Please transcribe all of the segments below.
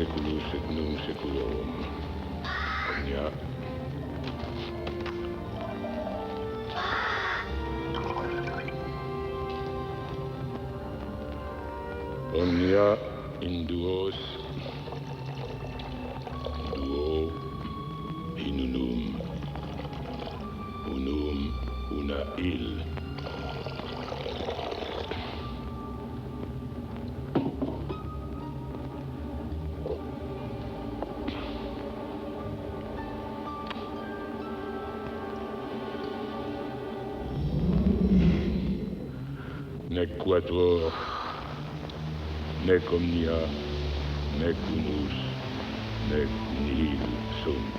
seculus et nunc seculorum. Omnia. Omnia in duos, duo in unum, unum una il. Nec quatuor, nec omnia, nec unus, nec nihil sunt.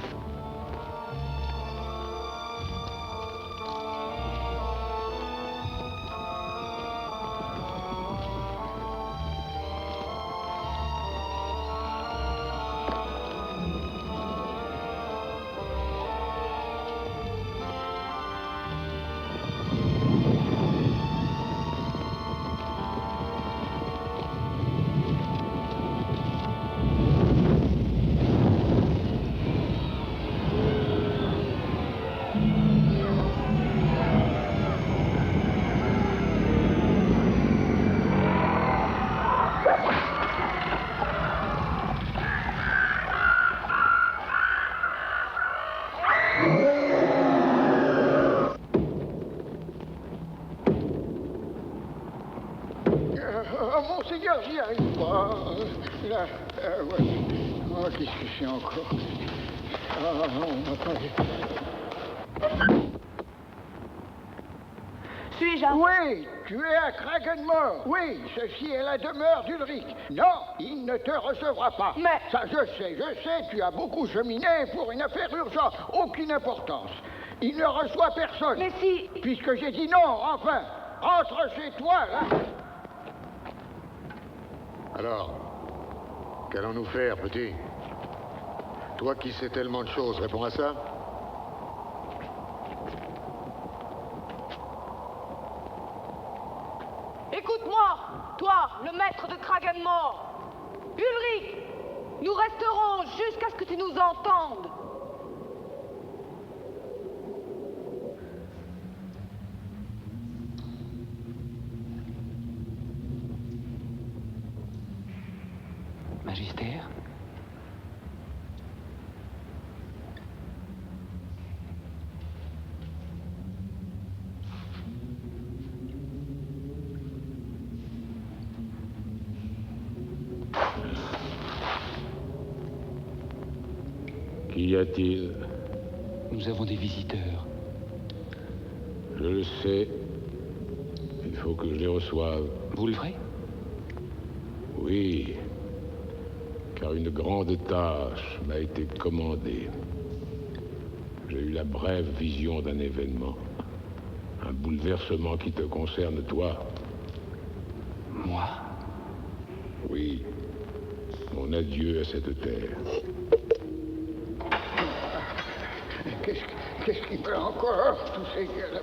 Monseigneur, j'y arrive pas. Là, ouais. Oh, qu'est-ce que c'est encore? Ah, non, attendez. Suis-je un... Oui, tu es à Kragenmore. Oui, ceci est la demeure d'Ulrich. Non, il ne te recevra pas. Mais... Ça, je sais, tu as beaucoup cheminé pour une affaire urgente. Aucune importance. Il ne reçoit personne. Mais si... Puisque j'ai dit non, enfin. Rentre chez toi, là. Alors, qu'allons-nous faire, petit? Toi qui sais tellement de choses, réponds à ça. Écoute-moi, toi, le maître de Kragenmore. Ulrich, nous resterons jusqu'à ce que tu nous entendes. Magister? Qu'y a-t-il? Nous avons des visiteurs. Je le sais. Il faut que je les reçoive. Vous le ferez? Oui. Car une grande tâche m'a été commandée. J'ai eu la brève vision d'un événement. Un bouleversement qui te concerne, toi. Moi? Oui. Mon adieu à cette terre. Qu'est-ce qu'il veut encore, tous ces gars-là?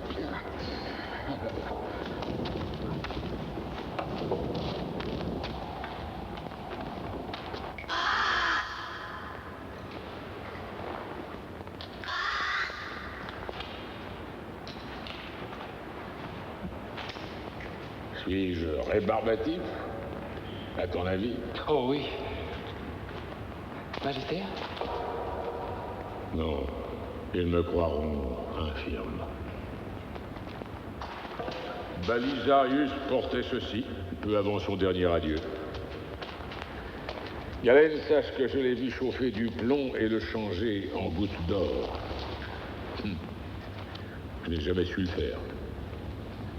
Suis-je rébarbatif, à ton avis? Oh oui. Magister? Non, ils me croiront infirme. Balisarius portait ceci, peu avant son dernier adieu. Galen, sache que je l'ai vu chauffer du plomb et le changer en gouttes d'or. Je n'ai jamais su le faire.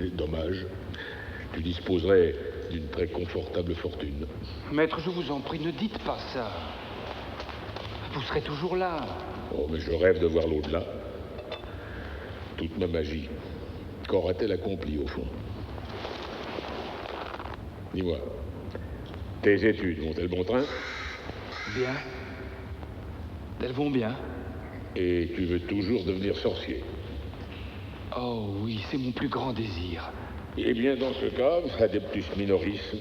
Et dommage. Tu disposerais d'une très confortable fortune. Maître, je vous en prie, ne dites pas ça. Vous serez toujours là. Oh, mais je rêve de voir l'au-delà. Toute ma magie. Qu'aura-t-elle accompli, au fond? Dis-moi, tes études vont-elles bon train? Bien. Elles vont bien. Et tu veux toujours devenir sorcier? Oh oui, c'est mon plus grand désir. Eh bien, dans ce cas, Adeptus Minoris,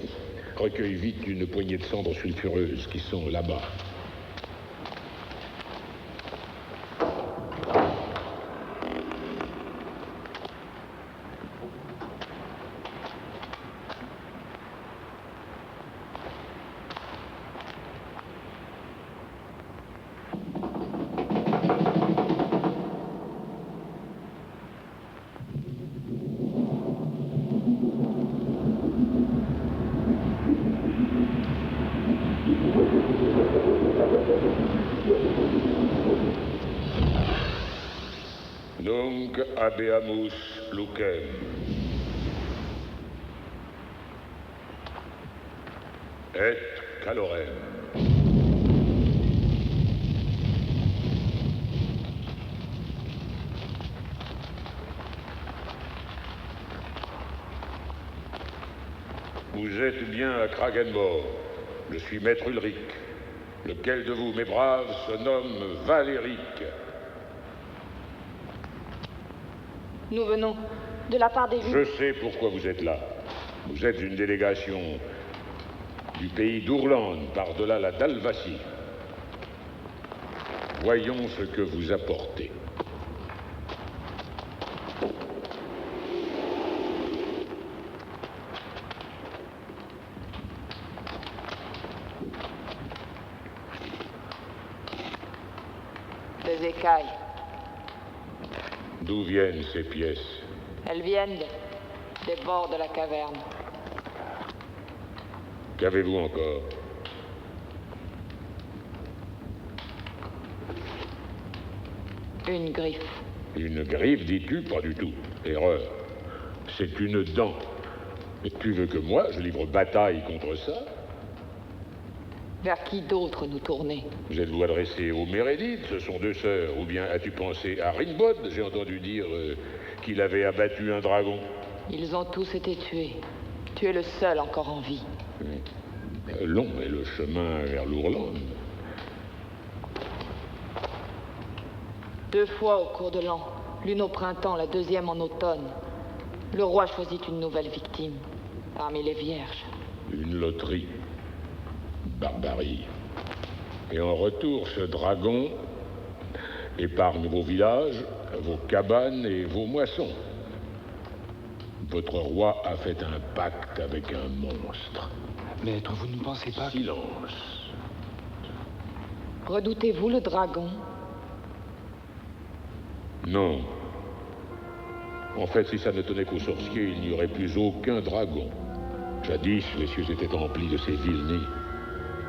recueille vite une poignée de cendres sulfureuses qui sont là-bas. Nunc habeamus lucem. Et calorem. Vous êtes bien à Kragenmore. Je suis maître Ulrich. Lequel de vous, mes braves, se nomme Valéric? Nous venons de la part des loups. Je sais pourquoi vous êtes là. Vous êtes une délégation du pays d'Ourlande, par-delà la Dalmatie. Voyons ce que vous apportez. Des écailles. D'où viennent ces pièces? Elles viennent des bords de la caverne. Qu'avez-vous encore? Une griffe. Une griffe, dis-tu? Pas du tout. Erreur. C'est une dent. Et tu veux que moi, je livre bataille contre ça? Vers qui d'autre nous tourner? Vous êtes-vous adressé aux Mérédites? Ce sont deux sœurs. Ou bien as-tu pensé à Rinbod? J'ai entendu dire qu'il avait abattu un dragon. Ils ont tous été tués. Tu es le seul encore en vie. Long est le chemin vers l'Ourlande. 2 fois au cours de l'an. L'une au printemps, la deuxième en automne. Le roi choisit une nouvelle victime. Parmi les vierges. Une loterie. Barbarie. Et en retour, ce dragon épargne vos villages, vos cabanes et vos moissons. Votre roi a fait un pacte avec un monstre. Maître, vous ne pensez pas que... Silence. Redoutez-vous le dragon? Non. En fait, si ça ne tenait qu'aux sorciers, il n'y aurait plus aucun dragon. Jadis, les cieux étaient emplis de ces villes nids.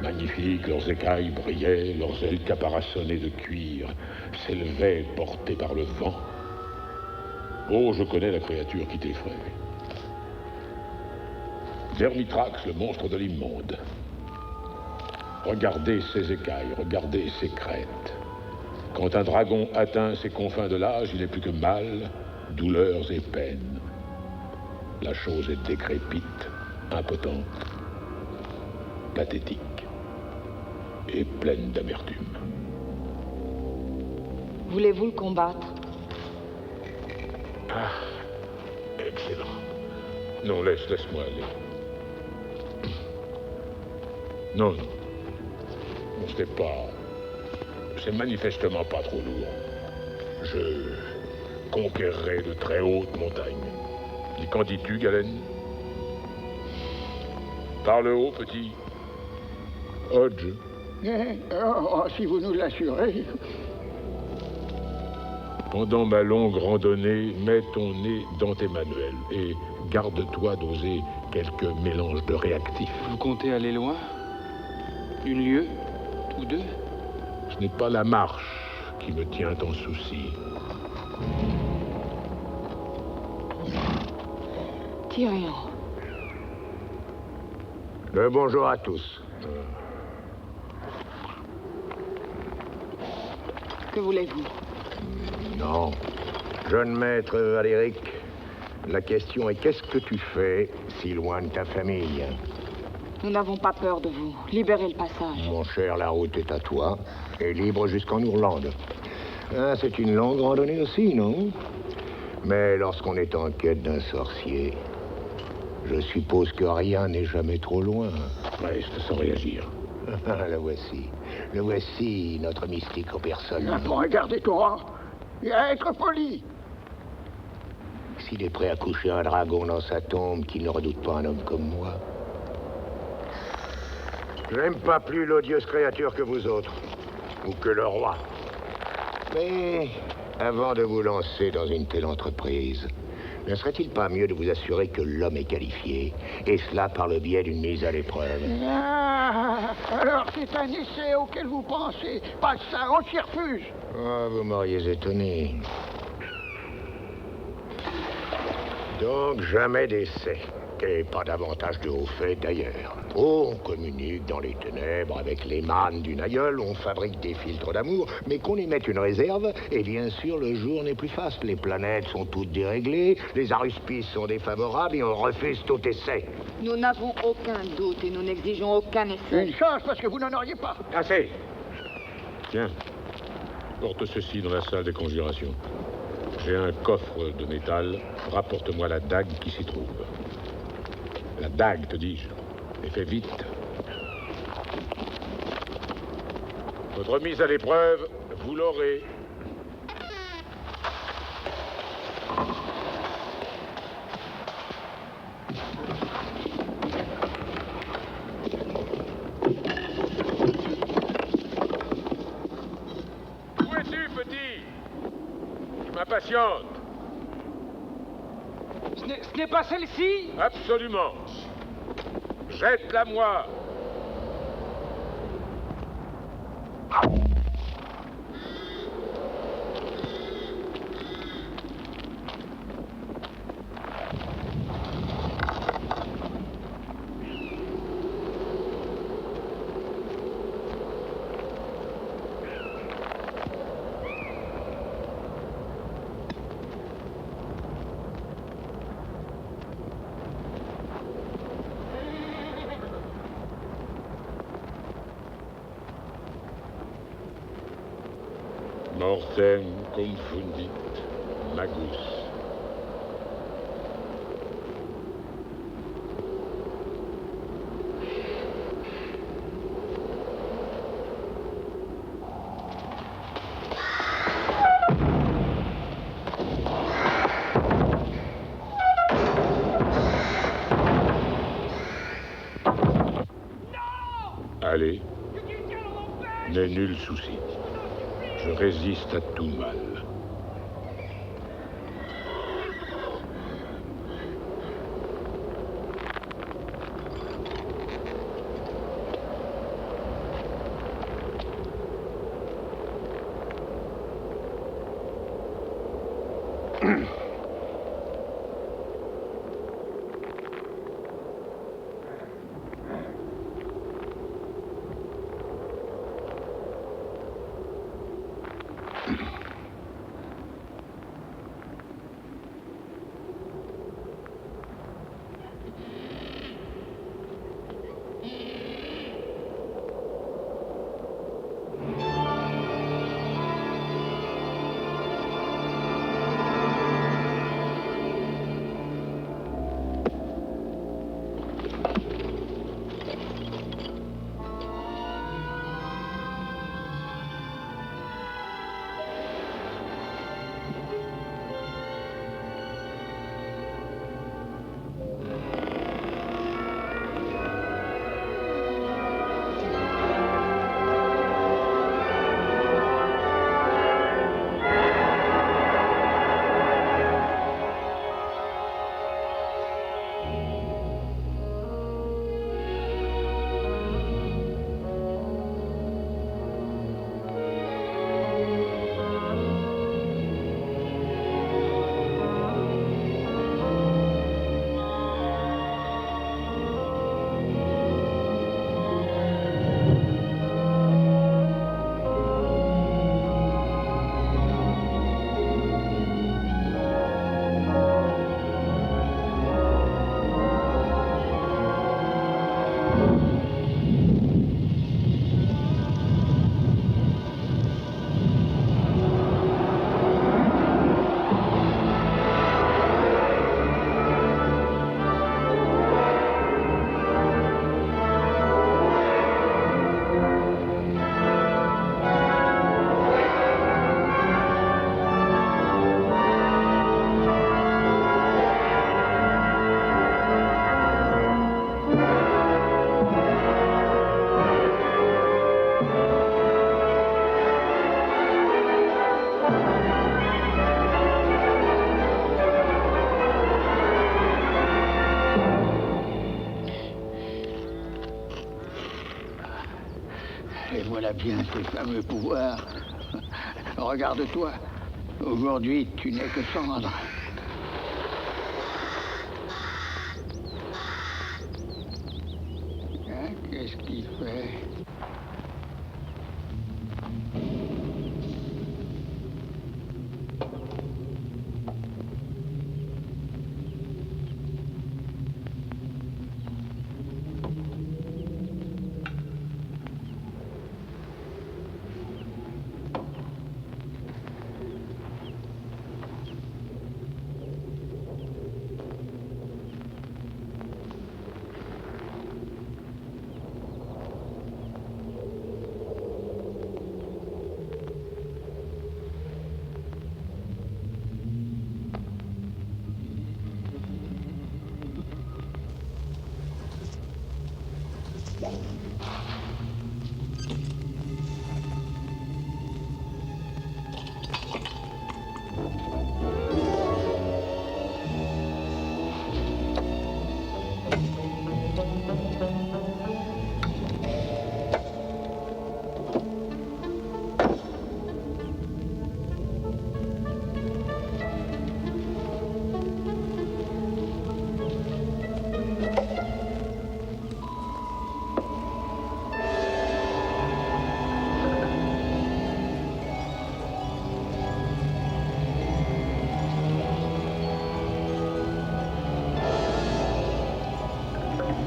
Magnifiques, leurs écailles brillaient, leurs ailes caparaçonnées de cuir s'élevaient, portées par le vent. Oh, je connais la créature qui t'effraie. Vermitrax, le monstre de l'immonde. Regardez ses écailles, regardez ses crêtes. Quand un dragon atteint ses confins de l'âge, il n'est plus que mal, douleurs et peines. La chose est décrépite, impotente, pathétique et pleine d'amertume. Voulez-vous le combattre? Ah, excellent. Non, laisse-moi aller. Non, non. C'est manifestement pas trop lourd. Je conquerrai de très hautes montagnes. Et qu'en dis-tu, Galen? Parle haut, petit. Hodge. Si vous nous l'assurez. Pendant ma longue randonnée, mets ton nez dans tes manuels et garde-toi d'oser quelques mélanges de réactifs. Vous comptez aller loin? 1 lieue? Ou 2? Ce n'est pas la marche qui me tient en souci. Tyrion. Bonjour à tous. Que voulez-vous? Non, jeune maître Valéric, la question est qu'est-ce que tu fais si loin de ta famille? Nous n'avons pas peur de vous. Libérez le passage. Mon cher, la route est à toi, et libre jusqu'en Ourlande. Ah, c'est une longue randonnée aussi, non? Mais lorsqu'on est en quête d'un sorcier, Je suppose que rien n'est jamais trop loin. Reste sans réagir. Le voici. Le voici, notre mystique en personne. Il faut regarder ton rang et à être poli. S'il est prêt à coucher un dragon dans sa tombe, qu'il ne redoute pas un homme comme moi. Je n'aime pas plus l'odieuse créature que vous autres, ou que le roi. Mais avant de vous lancer dans une telle entreprise, ne serait-il pas mieux de vous assurer que l'homme est qualifié, et cela par le biais d'une mise à l'épreuve? Ah, alors c'est un essai auquel vous pensez. Pas ça, on s'y refuse. Ah, vous m'auriez étonné. Donc, jamais d'essai. Et pas davantage de haut fait, d'ailleurs. Oh, on communique dans les ténèbres avec les mânes d'une aïeule, on fabrique des filtres d'amour, mais qu'on y mette une réserve, et bien sûr, le jour n'est plus faste. Les planètes sont toutes déréglées, les aruspices sont défavorables, et on refuse tout essai. Nous n'avons aucun doute et nous n'exigeons aucun essai. Une chance parce que vous n'en auriez pas. Assez. Tiens, porte ceci dans la salle des conjurations. J'ai un coffre de métal. Rapporte-moi la dague qui s'y trouve. La dague, te dis-je. Et fais vite. Votre mise à l'épreuve, vous l'aurez. Où es-tu, petit? Tu m'impatientes. Ce n'est pas celle-ci? Absolument. Jette-la moi. Mortem confundit magus. Allez, n'aie nul souci. Je résiste à tout mal. Voilà bien ces fameux pouvoirs. Regarde-toi. Aujourd'hui, tu n'es que cendre. Hein, qu'est-ce qu'il fait?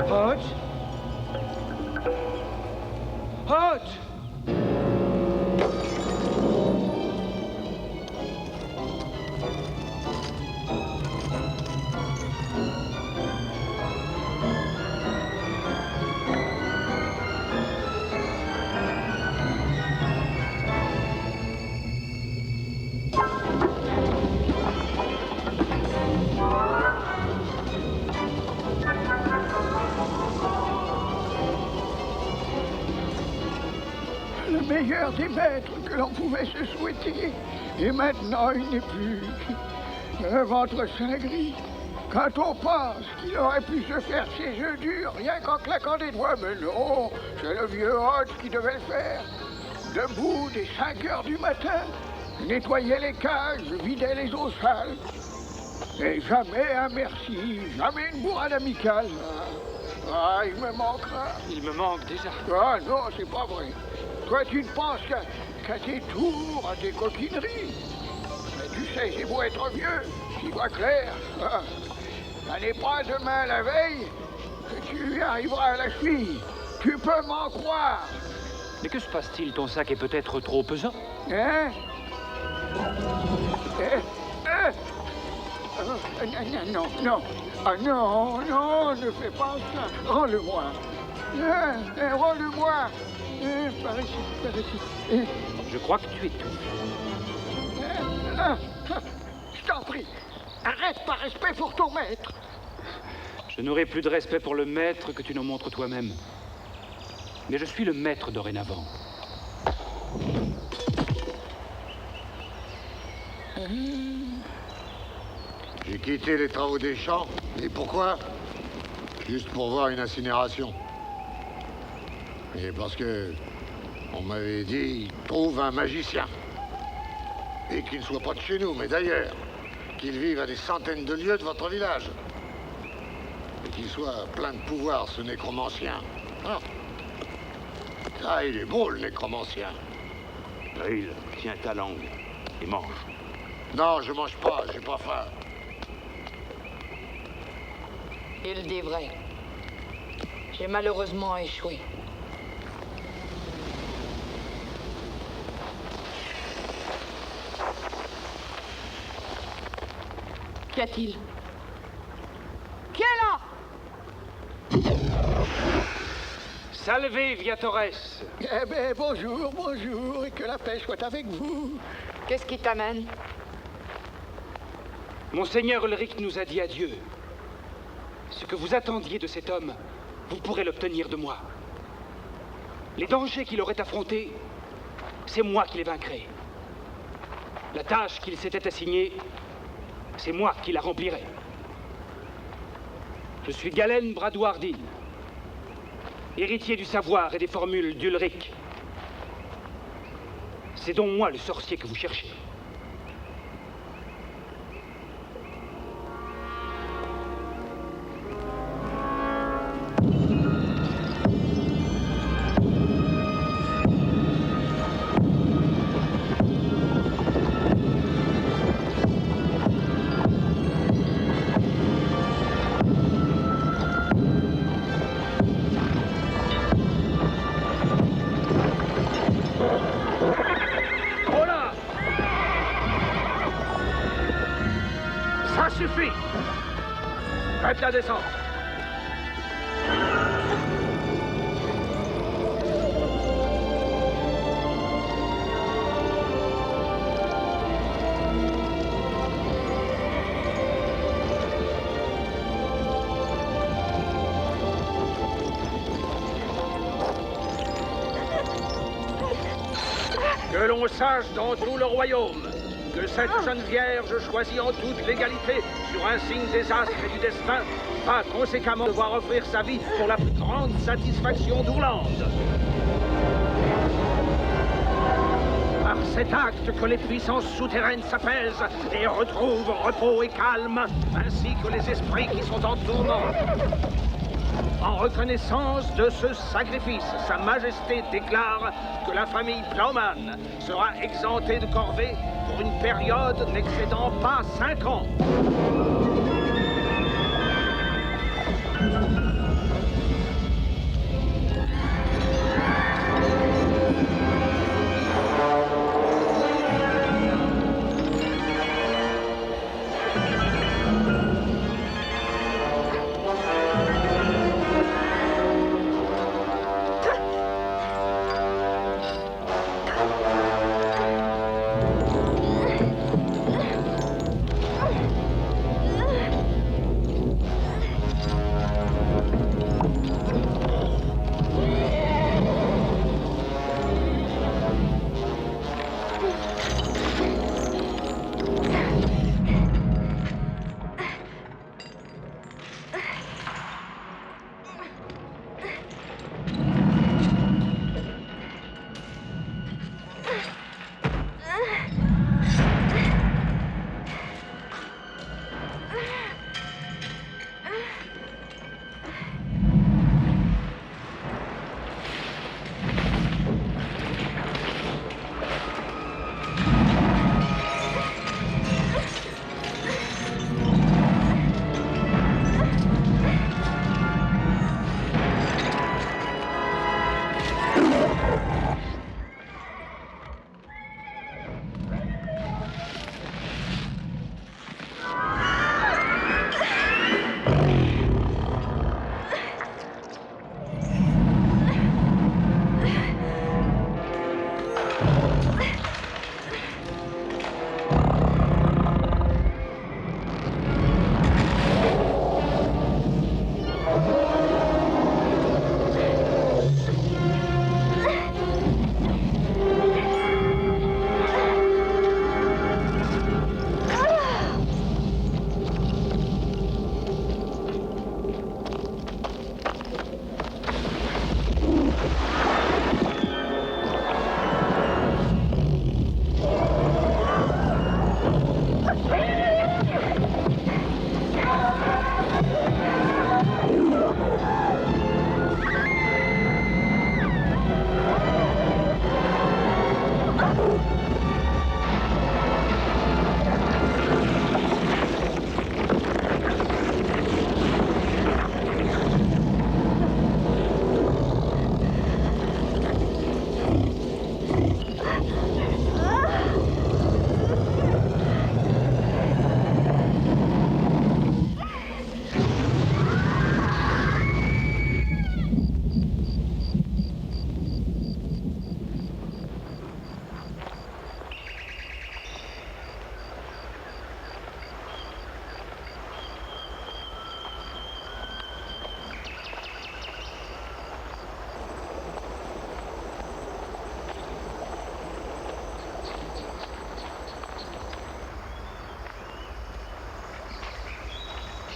Hodge? Hodge! Le meilleur des maîtres que l'on pouvait se souhaiter. Et maintenant, il n'est plus. Le ventre saint gris. Quand on pense qu'il aurait pu se faire ses œufs durs, rien qu'en claquant des doigts, mais non, c'est le vieux Hodge qui devait le faire. Debout dès 5 heures du matin, nettoyait les cages, vidait les eaux sales. Et jamais un merci, jamais une bourrade amicale. Ah, il me manquera. Il me manque déjà. Ah non, c'est pas vrai. Toi, tu ne penses qu'à tes tours, à tes coquineries. Mais tu sais, j'ai beau être vieux, j'y vois clair. Ah, ça n'est pas demain la veille que tu arriveras à la cheville. Tu peux m'en croire. Mais que se passe-t-il? Ton sac est peut-être trop pesant? Hein? Non, non. Ah non, non, ne fais pas ça. Rends-le-moi. Rends-le-moi. Par ici, par ici. Je crois que tu étouffes. Je t'en prie, arrête par respect pour ton maître. Je n'aurai plus de respect pour le maître que tu n'en montres toi-même. Mais je suis le maître dorénavant. J'ai quitté les travaux des champs. Et pourquoi? Juste pour voir une incinération. Et parce que on m'avait dit, trouve un magicien. Et qu'il ne soit pas de chez nous, mais d'ailleurs. Qu'il vive à des centaines de lieues de votre village. Et qu'il soit plein de pouvoir, ce nécromancien. Ah, il est beau, le nécromancien. Drill, tiens ta langue et mange. Non, je mange pas, j'ai pas faim. Il dit vrai. J'ai malheureusement échoué. Qu'y a-t-il? Qui est là? Salve, Viatores! Eh bien, bonjour, bonjour, et que la paix soit avec vous. Qu'est-ce qui t'amène? Monseigneur Ulrich nous a dit adieu. Ce que vous attendiez de cet homme, vous pourrez l'obtenir de moi. Les dangers qu'il aurait affrontés, c'est moi qui les vaincrai. La tâche qu'il s'était assignée, c'est moi qui la remplirai. Je suis Galen Bradwardine, héritier du savoir et des formules d'Ulrich. C'est donc moi le sorcier que vous cherchez. Suffit! Faites la descente! Que l'on sache dans tout le royaume que cette jeune vierge choisie en toute légalité sur un signe des astres et du destin va conséquemment devoir offrir sa vie pour la plus grande satisfaction d'Ourlande. Par cet acte que les puissances souterraines s'apaisent et retrouvent repos et calme, ainsi que les esprits qui sont en tourment. En reconnaissance de ce sacrifice, Sa Majesté déclare que la famille Blauman sera exemptée de corvée pour une période n'excédant pas 5 ans.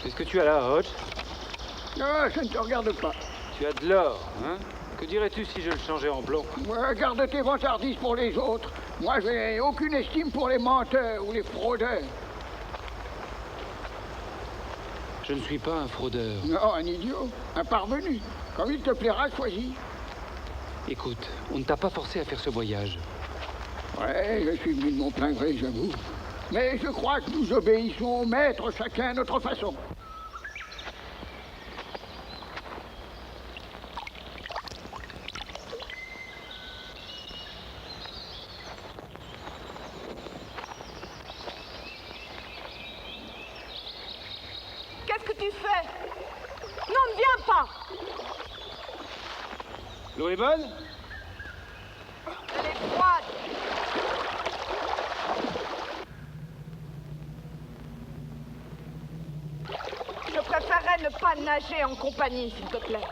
Qu'est-ce que tu as là, Hodge? Ah, ça ne te regarde pas. Tu as de l'or, hein? Que dirais-tu si je le changeais en blond? Ouais, garde tes vantardises pour les autres. Moi, j'ai aucune estime pour les menteurs ou les fraudeurs. Je ne suis pas un fraudeur. Non, un idiot, un parvenu. Comme il te plaira, choisis. Écoute, on ne t'a pas forcé à faire ce voyage. Ouais, je suis venu de mon plein gré, j'avoue. Mais je crois que nous obéissons au maître, chacun à notre façon. Qu'est-ce que tu fais? Non, ne viens pas! L'eau est bonne? Elle est froide! Je préférerais ne pas nager en compagnie, s'il te plaît.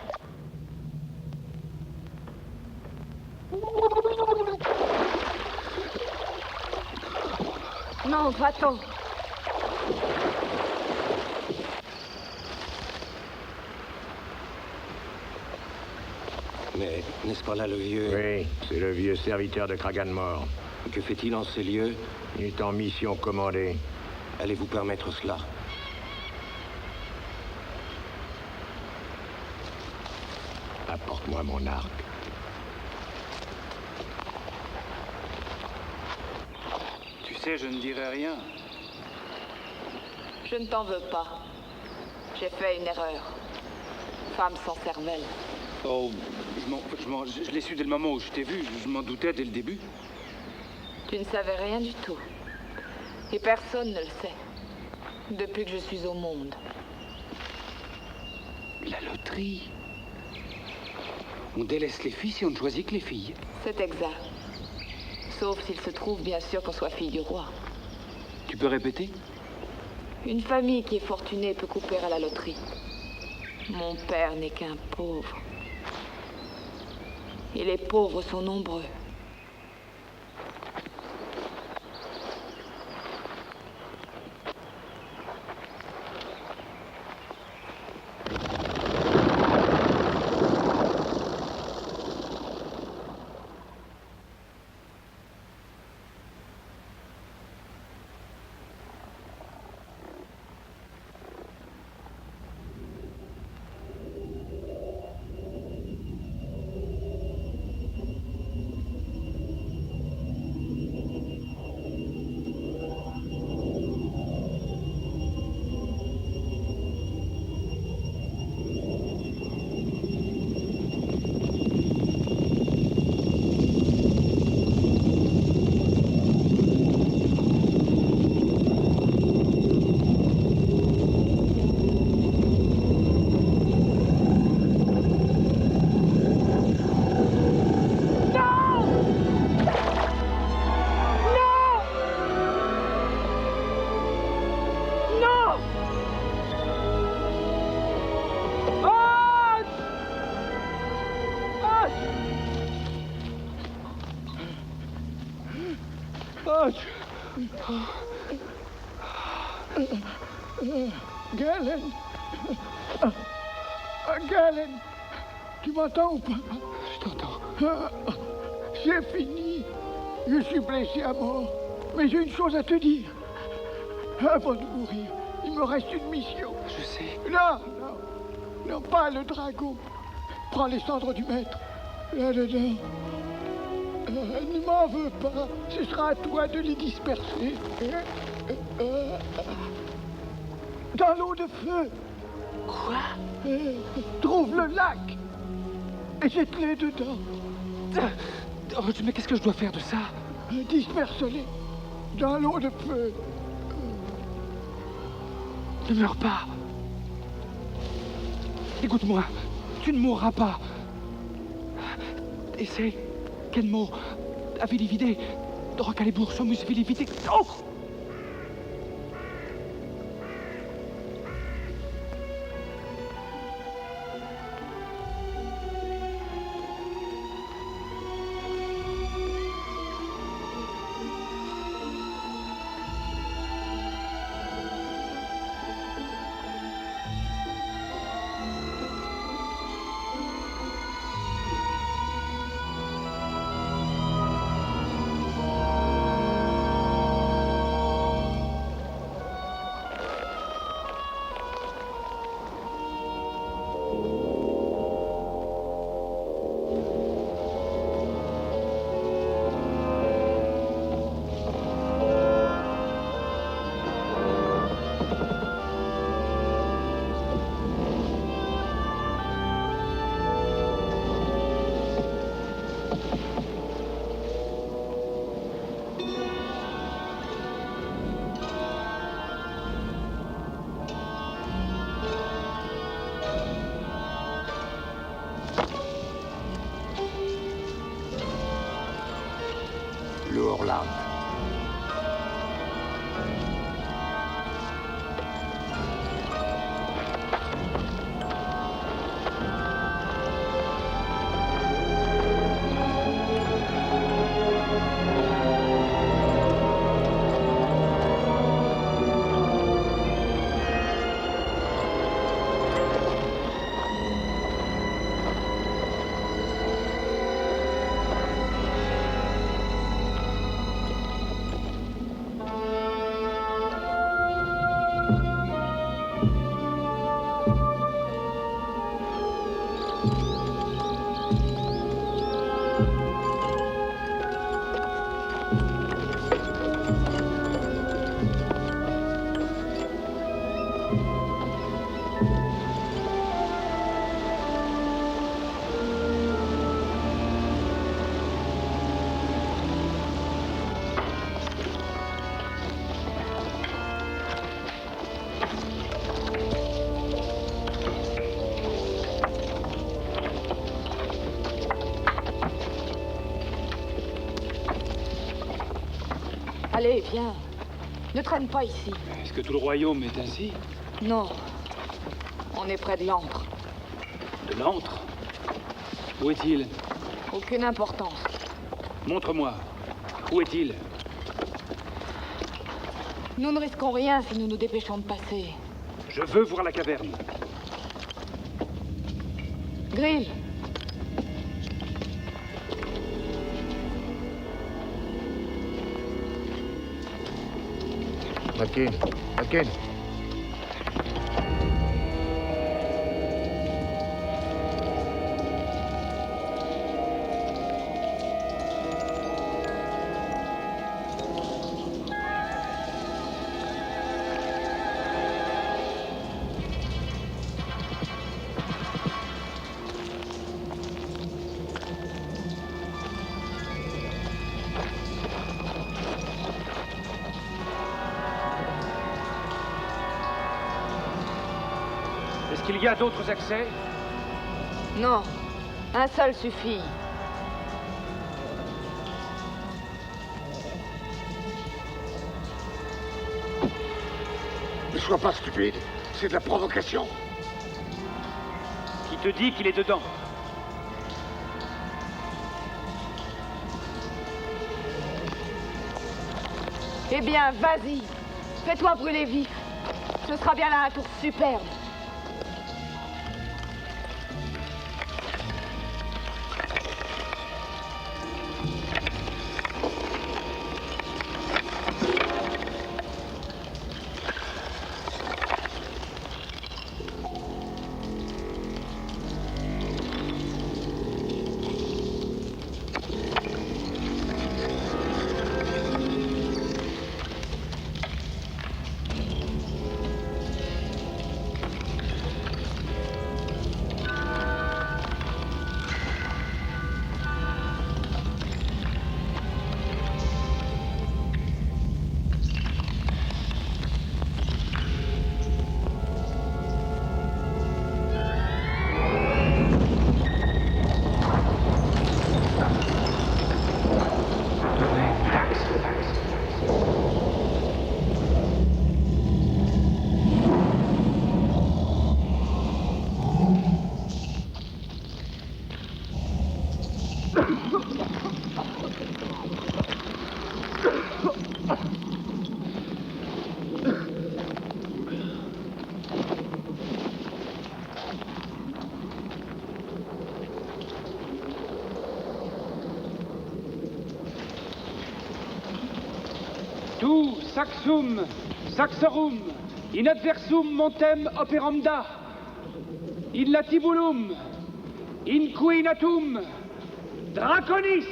Non, va-t'en. Mais n'est-ce pas là le vieux? Oui, c'est le vieux serviteur de Kraganmore. Que fait-il en ces lieux? Il est en mission commandée. Allez-vous permettre cela? Apporte-moi mon arc. Tu sais, je ne dirai rien. Je ne t'en veux pas. J'ai fait une erreur. Femme sans cervelle. Oh, je l'ai su dès le moment où je t'ai vu. Je m'en doutais dès le début. Tu ne savais rien du tout. Et personne ne le sait. Depuis que je suis au monde. La loterie. On délaisse les filles si on ne choisit que les filles. C'est exact. Sauf s'il se trouve, bien sûr, qu'on soit fille du roi. Tu peux répéter? Une famille qui est fortunée peut couper à la loterie. Mon père n'est qu'un pauvre. Et les pauvres sont nombreux. Galen. Galen. Tu m'entends ou pas? Je t'entends. C'est fini. Je suis blessé à mort. Mais j'ai une chose à te dire. Avant de mourir, il me reste une mission. Je sais. Non, non, pas le dragon. Prends les cendres du maître. Là-dedans. Ne m'en veux pas. Ce sera à toi de les disperser. Dans l'eau de feu. Quoi? Trouve le lac. Et jette-les dedans. Oh, mais qu'est-ce que je dois faire de ça? Disperse-les. Dans l'eau de feu. Ne meurs pas. Écoute-moi, tu ne mourras pas. Essaie. Quel mot? Avilivide. Rocalibur somus vilivide. Oh! Orland. Allez, viens. Ne traîne pas ici. Est-ce que tout le royaume est ainsi? Non. On est près de l'antre. De l'antre? Où est-il? Aucune importance. Montre-moi. Où est-il? Nous ne risquons rien si nous nous dépêchons de passer. Je veux voir la caverne. Grill. McKean. Est-ce qu'il y a d'autres accès? Non. Un seul suffit. Ne sois pas stupide. C'est de la provocation. Qui te dit qu'il est dedans? Eh bien, vas-y. Fais-toi brûler vif. Ce sera bien là un tour superbe. Tu saxum, saxarum, in adversum montem operanda, in latibulum, in cui natum, draconis.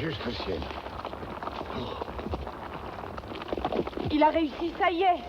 Juste au ciel. Il a réussi, ça y est.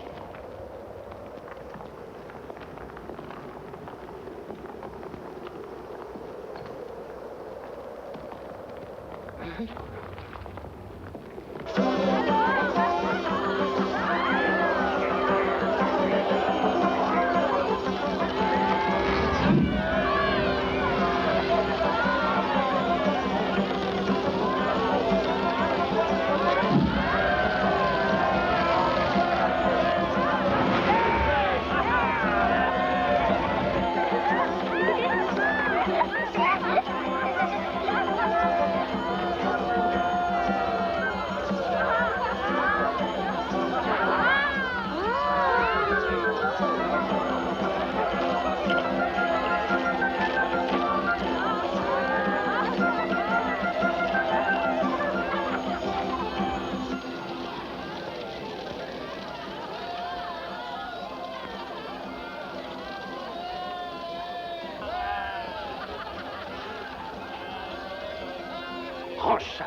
Range ça.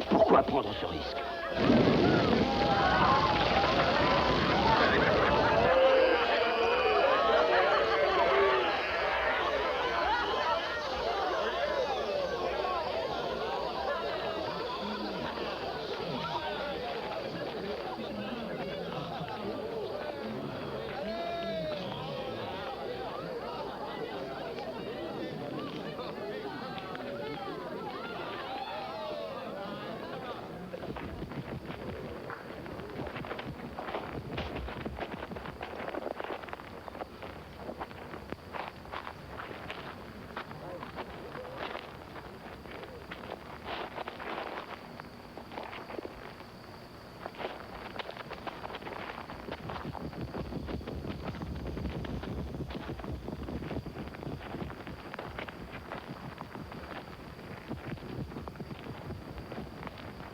Pourquoi prendre ce risque?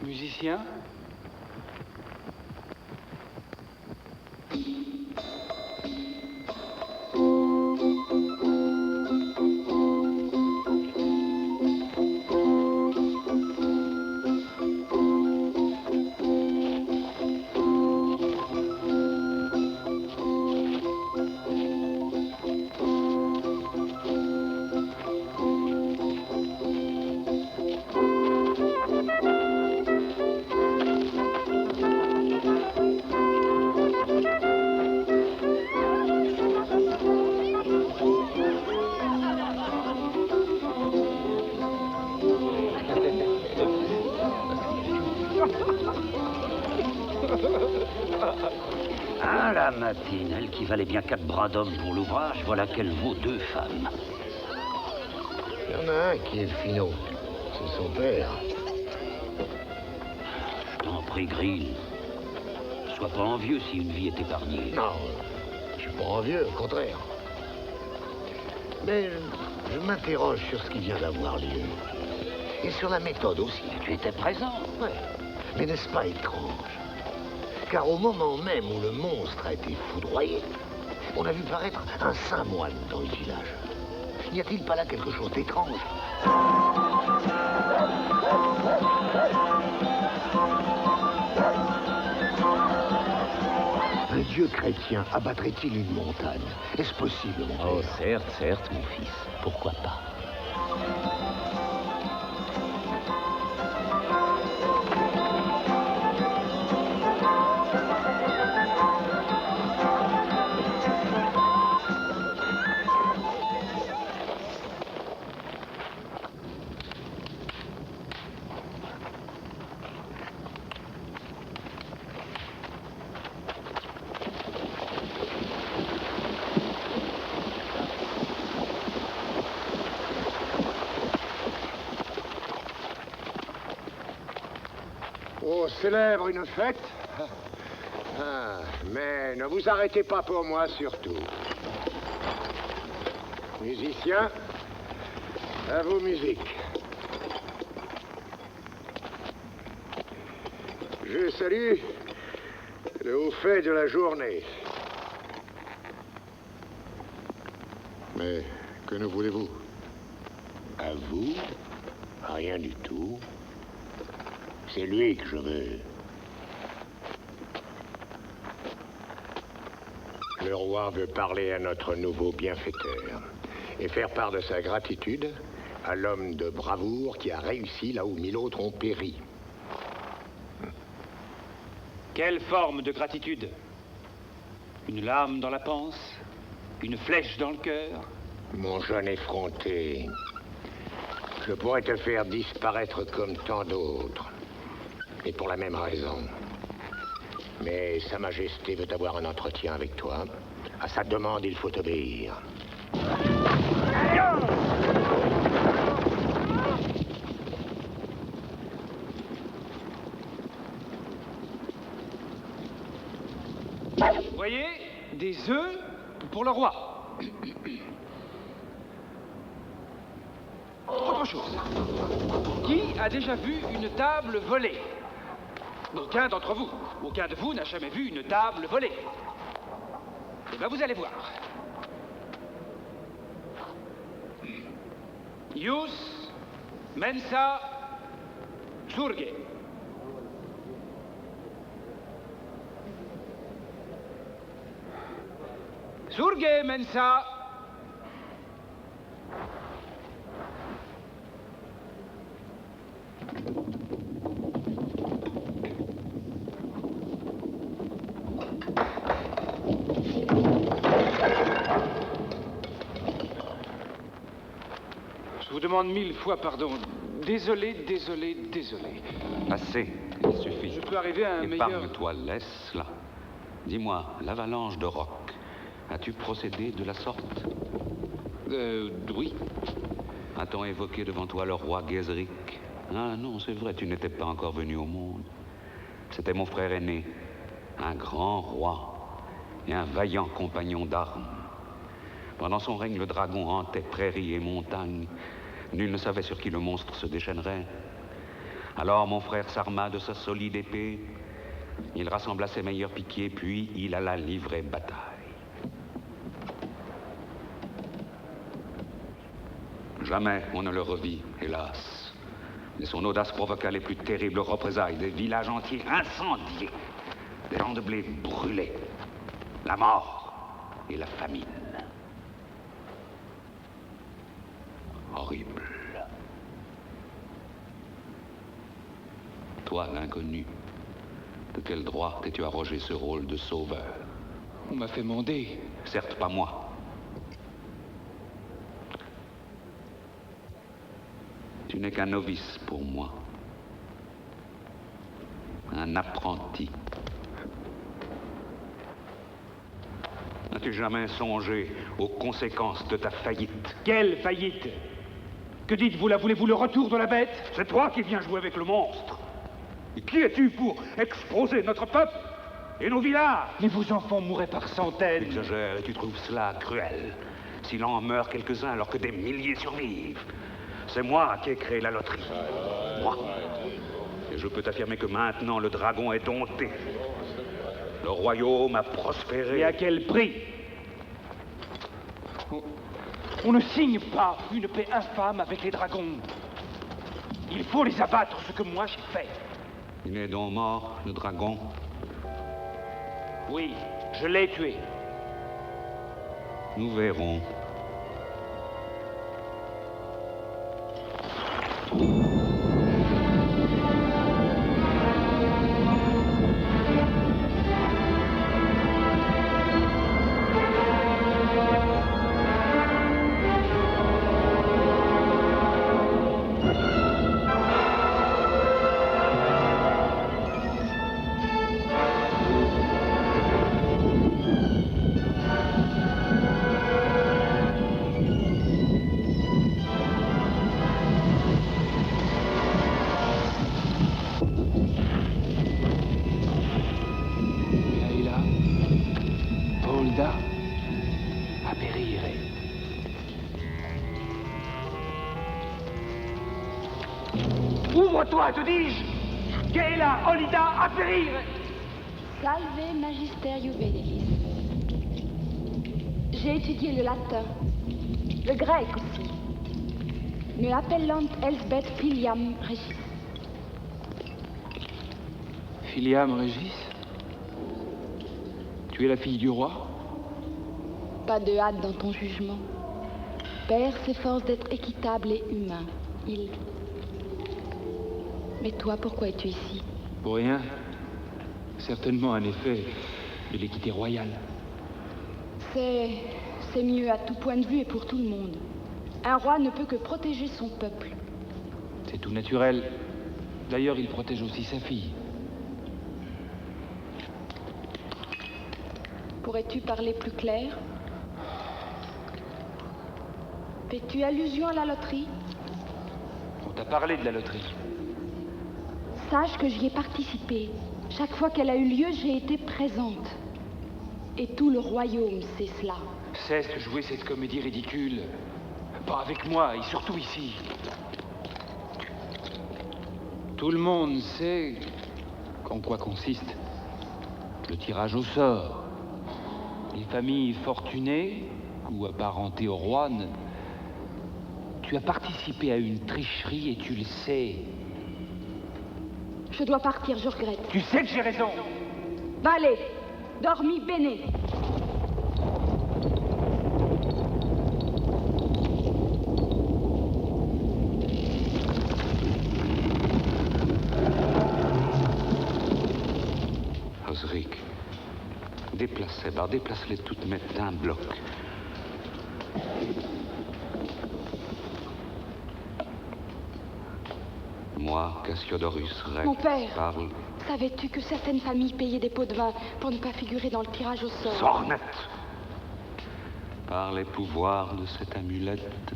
Musicien? Ah, la Matine, elle qui valait bien 4 bras d'homme pour l'ouvrage, voilà qu'elle vaut 2 femmes. Il y en a un qui est finot. C'est son père. Je t'en prie, Grill. Sois pas envieux si une vie est épargnée. Non, je suis pas envieux, au contraire. Mais je m'interroge sur ce qui vient d'avoir lieu. Et sur la méthode aussi. Tu étais présent. Ouais. Mais n'est-ce pas étrange? Car au moment même où le monstre a été foudroyé, on a vu paraître un saint moine dans le village. N'y a-t-il pas là quelque chose d'étrange? Un dieu chrétien abattrait-il une montagne? Est-ce possible, mon père? Oh, certes, mon fils. Pourquoi pas? On célèbre une fête. Ah, mais ne vous arrêtez pas pour moi, surtout. Musiciens, à vos musiques. Je salue le haut fait de la journée. Mais que nous voulez-vous? À vous? Rien du tout. C'est lui que je veux. Le roi veut parler à notre nouveau bienfaiteur et faire part de sa gratitude à l'homme de bravoure qui a réussi là où 1000 autres ont péri. Quelle forme de gratitude? Une lame dans la panse? Une flèche dans le cœur? Mon jeune effronté, je pourrais te faire disparaître comme tant d'autres. Et pour la même raison. Mais Sa Majesté veut avoir un entretien avec toi. À sa demande, il faut obéir. Voyez, des œufs pour le roi. Autre chose. Qui a déjà vu une table volée? Aucun d'entre vous. Aucun de vous n'a jamais vu une table volée. Eh bien, vous allez voir. Ius, mensa, surge. Surge, mensa. Je vous demande 1000 fois pardon. Désolé, désolé, désolé. Assez, il suffit. Je peux arriver à un meilleur... Épargne-toi, laisse-la. Dis-moi, l'avalanche de roc, as-tu procédé de la sorte? Oui. A-t-on évoqué devant toi le roi Gézric? Ah non, c'est vrai, tu n'étais pas encore venu au monde. C'était mon frère aîné, un grand roi et un vaillant compagnon d'armes. Pendant son règne, le dragon hantait prairies et montagnes. Nul ne savait sur qui le monstre se déchaînerait. Alors mon frère s'arma de sa solide épée. Il rassembla ses meilleurs piquiers, puis il alla livrer bataille. Jamais on ne le revit, hélas. Et son audace provoqua les plus terribles représailles, des villages entiers incendiés, des champs de blé brûlés, la mort et la famine. Horrible. Toi, l'inconnu, de quel droit t'es-tu arrogé ce rôle de sauveur? On m'a fait mander. Certes, pas moi. Tu n'es qu'un novice pour moi. Un apprenti. N'as-tu jamais songé aux conséquences de ta faillite? Quelle faillite? Que dites-vous là? Voulez-vous le retour de la bête? C'est toi qui viens jouer avec le monstre. Et qui es-tu pour exposer notre peuple et nos villages? Mais vos enfants mourraient par centaines. Tu exagères et tu trouves cela cruel. S'il en meurt quelques-uns alors que des milliers survivent. C'est moi qui ai créé la loterie. Moi. Et je peux t'affirmer que maintenant le dragon est dompté. Le royaume a prospéré. Et à quel prix? On ne signe pas une paix infâme avec les dragons. Il faut les abattre, ce que moi j'ai fait. Il est donc mort, le dragon? Oui, je l'ai tué. Nous verrons. Olida à périr. Ouvre-toi, te dis-je! Gaëla Olida à périr! Salve Magisterio Venelis. J'ai étudié le latin, le grec aussi. Me appellant Elsbeth Filiam Régis. Filiam Régis? Tu es la fille du roi? Pas de hâte dans ton jugement. Père s'efforce d'être équitable et humain. Mais toi, pourquoi es-tu ici? Pour rien. Certainement un effet de l'équité royale. C'est mieux à tout point de vue et pour tout le monde. Un roi ne peut que protéger son peuple. C'est tout naturel. D'ailleurs, il protège aussi sa fille. Pourrais-tu parler plus clair? Fais-tu allusion à la loterie? On t'a parlé de la loterie. Sache que j'y ai participé. Chaque fois qu'elle a eu lieu, j'ai été présente. Et tout le royaume sait cela. Cesse de jouer cette comédie ridicule. Pas avec moi, et surtout ici. Tout le monde sait en quoi consiste le tirage au sort. Les familles fortunées ou apparentées au roi, tu as participé à une tricherie et tu le sais. Je dois partir, je regrette. Tu sais que j'ai raison. Allez, dormi bene. Osric, déplace-les toutes, mais d'un bloc. Moi, Cassiodorus Rex, Mon père, parle... savais-tu que certaines familles payaient des pots de vin pour ne pas figurer dans le tirage au sort? Sornette! Par les pouvoirs de cette amulette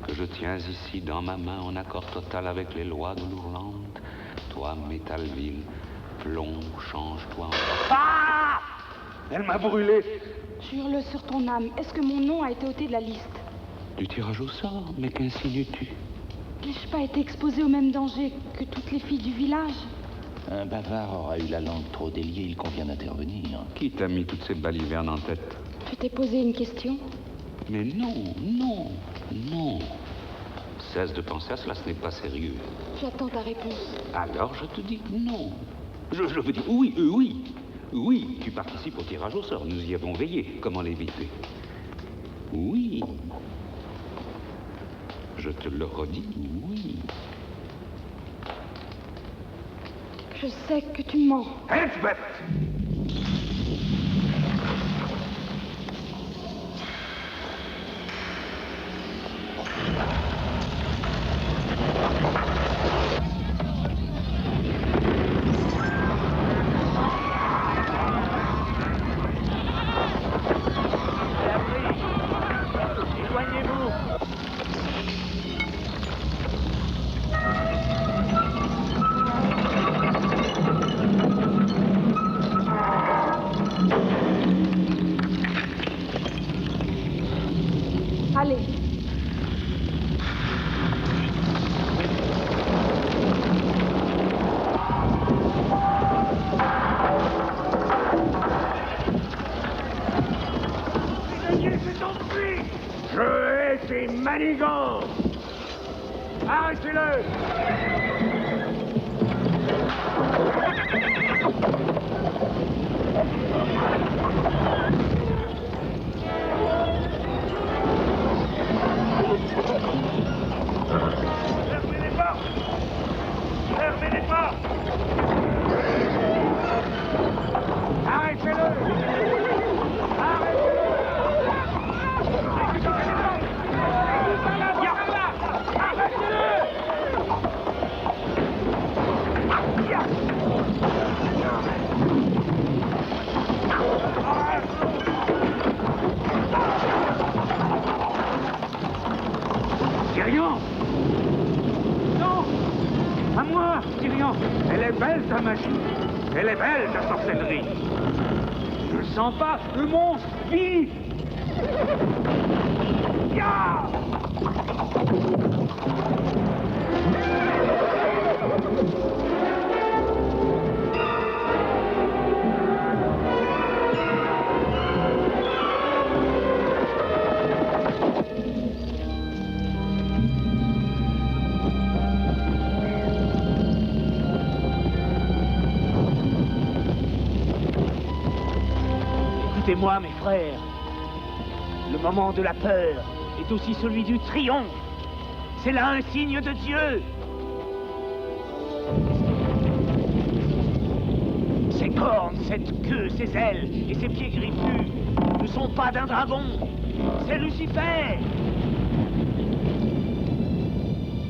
que je tiens ici dans ma main en accord total avec les lois de l'Ourlande, toi, Métalville, plomb, change-toi en... Ah! Elle m'a brûlé! Jure-le sur ton âme, est-ce que mon nom a été ôté de la liste? Du tirage au sort? Mais qu'insinues-tu? N'ai-je pas été exposée au même danger que toutes les filles du village? Un bavard aura eu la langue trop déliée, il convient d'intervenir. Qui t'a mis toutes ces balivernes en tête? Je t'ai posé une question. Mais non. Cesse de penser à cela, ce n'est pas sérieux. J'attends ta réponse. Alors je te dis non. Je veux dire oui, tu participes au tirage au sort. Nous y avons veillé. Comment l'éviter? Oui. Je te le redis, oui. Je sais que tu mens. Elsbeth! Allez. Je hais ces manigances. Arrêtez-le. Fermez les portes. Fermez les portes. Arrêtez-le. Tyrion! Non! À moi, Tyrion! Elle est belle, ta magie! Elle est belle, ta sorcellerie! Je sens pas le monstre vif. Ya! Écoutez-moi, mes frères. Le moment de la peur est aussi celui du triomphe. C'est là un signe de Dieu. Ses cornes, cette queue, ses ailes et ses pieds griffus ne sont pas d'un dragon. C'est Lucifer.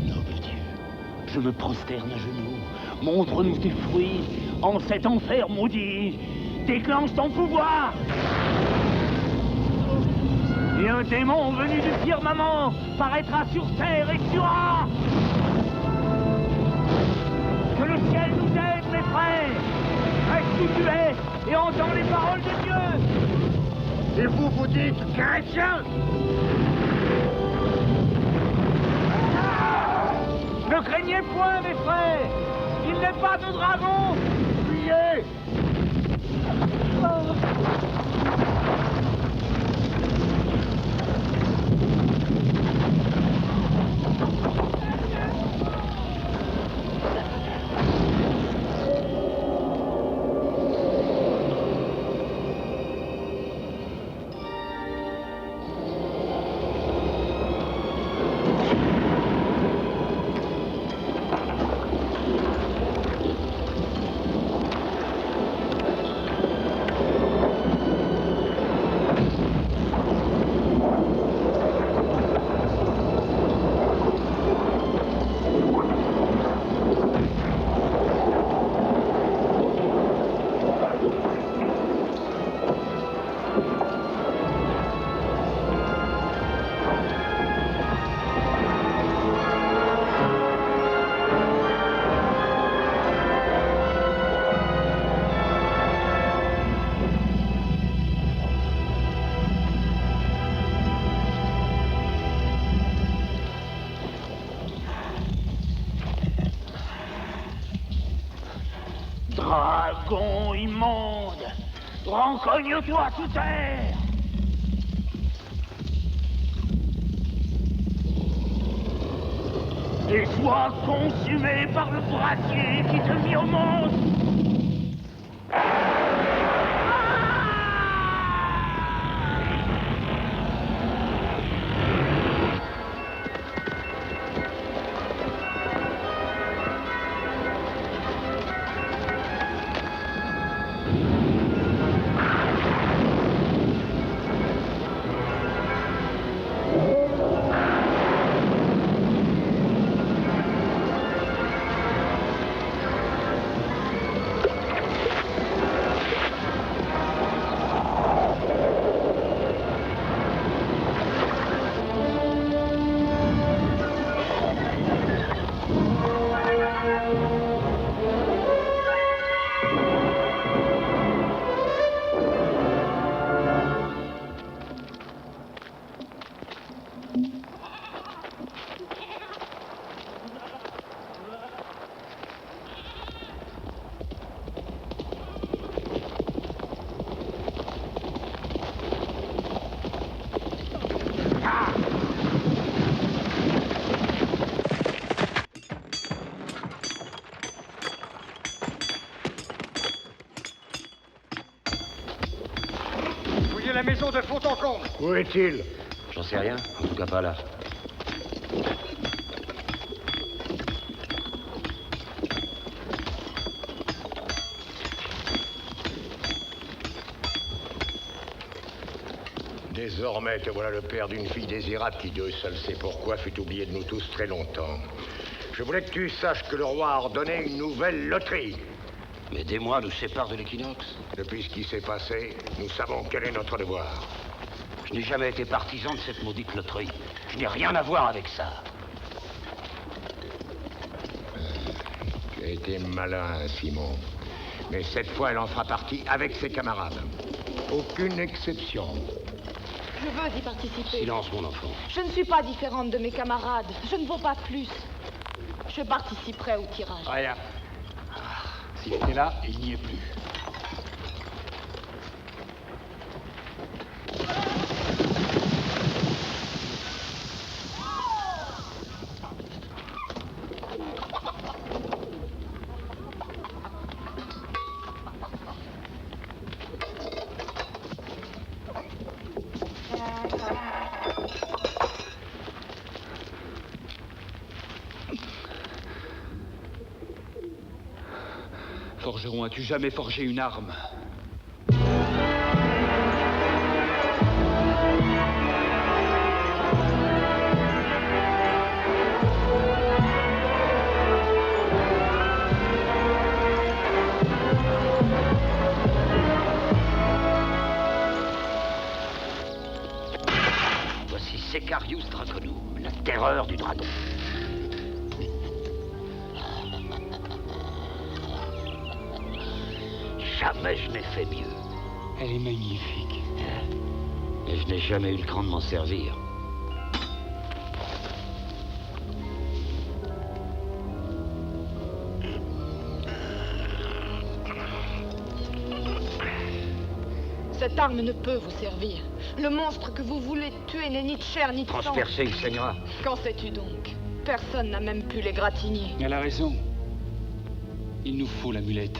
Noble Dieu, je me prosterne à genoux. Montre-nous tes fruits en cet enfer maudit. Déclenche ton pouvoir. Et un démon venu du firmament paraîtra sur terre et tuera. Que le ciel nous aide, mes frères. Reste où tu es et entends les paroles de Dieu. Et vous vous dites chrétien. Ne craignez point, mes frères. Il n'est pas de dragon. Fuyez. Dragon immonde, rencogne-toi sous terre. Et sois consumé par le brasier qui te mit au monde. La maison de fond en comble. Où est-il? J'en sais rien, en tout cas pas là. Désormais, te voilà le père d'une fille désirable qui, Dieu seul sait pourquoi, fut oublié de nous tous très longtemps. Je voulais que tu saches que le roi a ordonné une nouvelle loterie. Mais des mois nous séparent de l'équinoxe. Depuis ce qui s'est passé, nous savons quel est notre devoir. Je n'ai jamais été partisan de cette maudite loterie. Je n'ai rien à voir avec ça. Tu as été malin, Simon. Mais cette fois, elle en fera partie avec ses camarades. Aucune exception. Je veux y participer. Silence, mon enfant. Je ne suis pas différente de mes camarades. Je ne vaux pas plus. Je participerai au tirage. Rien. S'il était là, il n'y est plus. Forgeron, as-tu jamais forgé une arme? Voici Secarius Draconum, la terreur du dragon. Jamais je n'ai fait mieux. Elle est magnifique. Mais je n'ai jamais eu le cran de m'en servir. Cette arme ne peut vous servir. Le monstre que vous voulez tuer n'est ni de chair ni de sang. Transpercé, il saignera. Qu'en sais-tu donc? Personne n'a même pu l'égratigner. Elle a raison. Il nous faut l'amulette.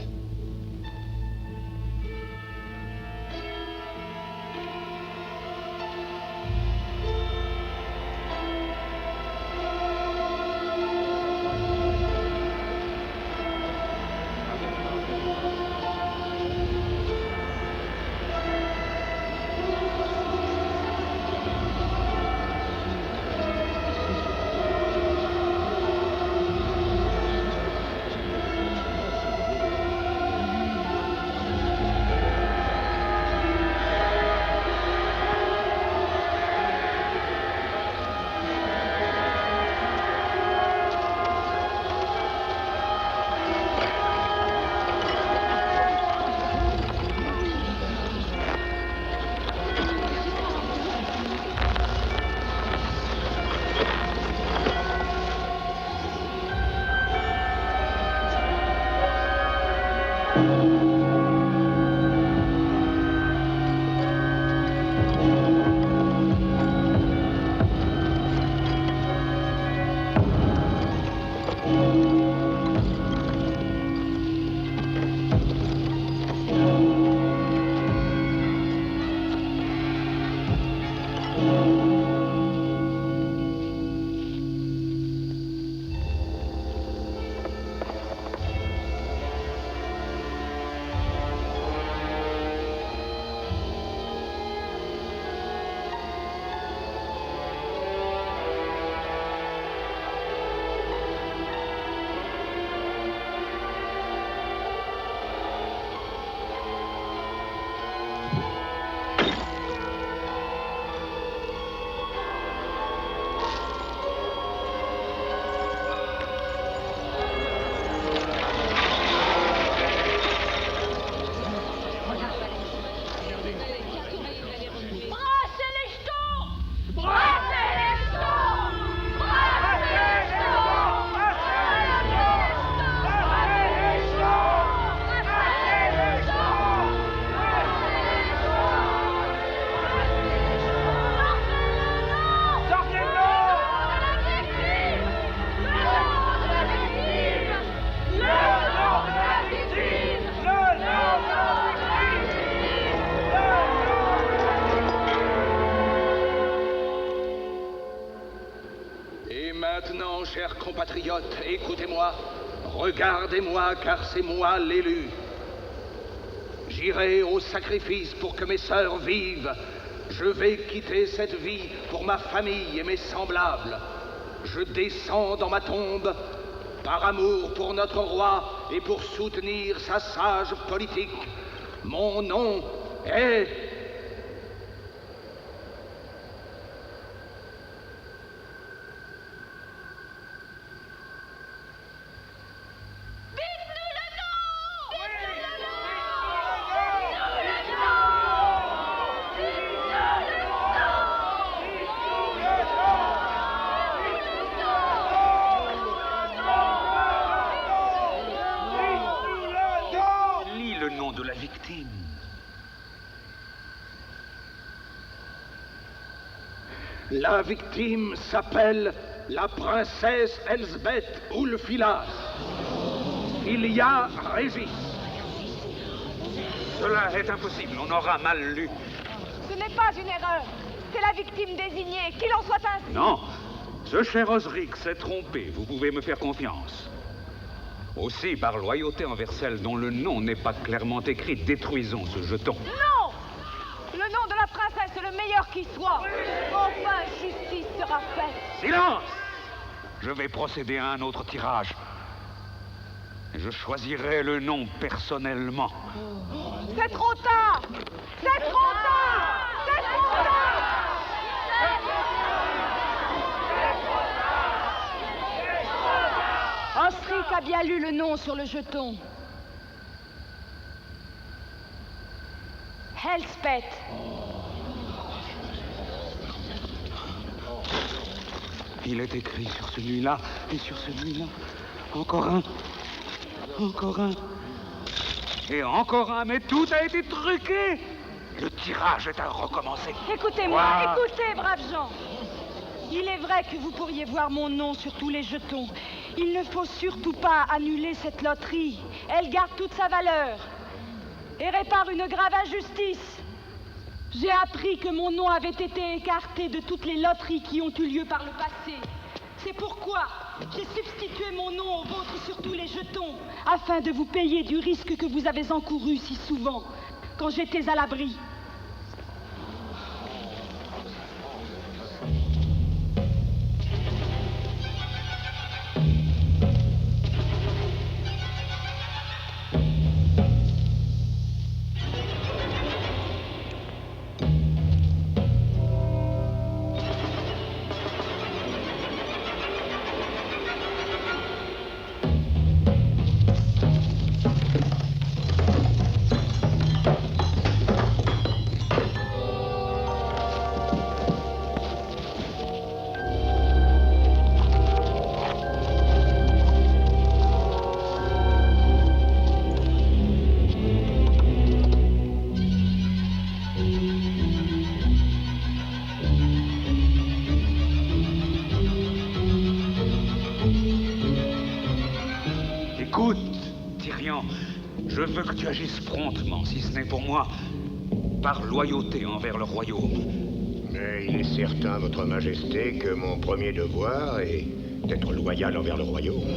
Maintenant, chers compatriotes, écoutez-moi, regardez-moi, car c'est moi l'élu. J'irai au sacrifice pour que mes sœurs vivent. Je vais quitter cette vie pour ma famille et mes semblables. Je descends dans ma tombe par amour pour notre roi et pour soutenir sa sage politique. Mon nom est... La victime s'appelle la princesse Elsbeth Ulfilas. Filia Regis. Cela est impossible, on aura mal lu. Ce n'est pas une erreur. C'est la victime désignée, qu'il en soit ainsi. Non, ce cher Osric s'est trompé, vous pouvez me faire confiance. Aussi, par loyauté envers celle dont le nom n'est pas clairement écrit, détruisons ce jeton. Non! Le nom de la princesse est le meilleur qui soit. Enfin, justice sera faite. Silence! Je vais procéder à un autre tirage. Je choisirai le nom personnellement. C'est trop tard! C'est trop tard! C'est trop tard! Osric a bien lu le nom sur le jeton. Elspeth. Il est écrit sur celui-là et sur celui-là. Encore un. Encore un. Et encore un, mais tout a été truqué. Le tirage est à recommencer. Écoutez-moi, écoutez, braves gens. Il est vrai que vous pourriez voir mon nom sur tous les jetons. Il ne faut surtout pas annuler cette loterie. Elle garde toute sa valeur et répare une grave injustice. J'ai appris que mon nom avait été écarté de toutes les loteries qui ont eu lieu par le passé. C'est pourquoi j'ai substitué mon nom au vôtre sur tous les jetons, afin de vous payer du risque que vous avez encouru si souvent, quand j'étais à l'abri. Je veux que tu agisses promptement, si ce n'est pour moi, par loyauté envers le royaume. Mais il est certain, votre majesté, que mon premier devoir est d'être loyal envers le royaume.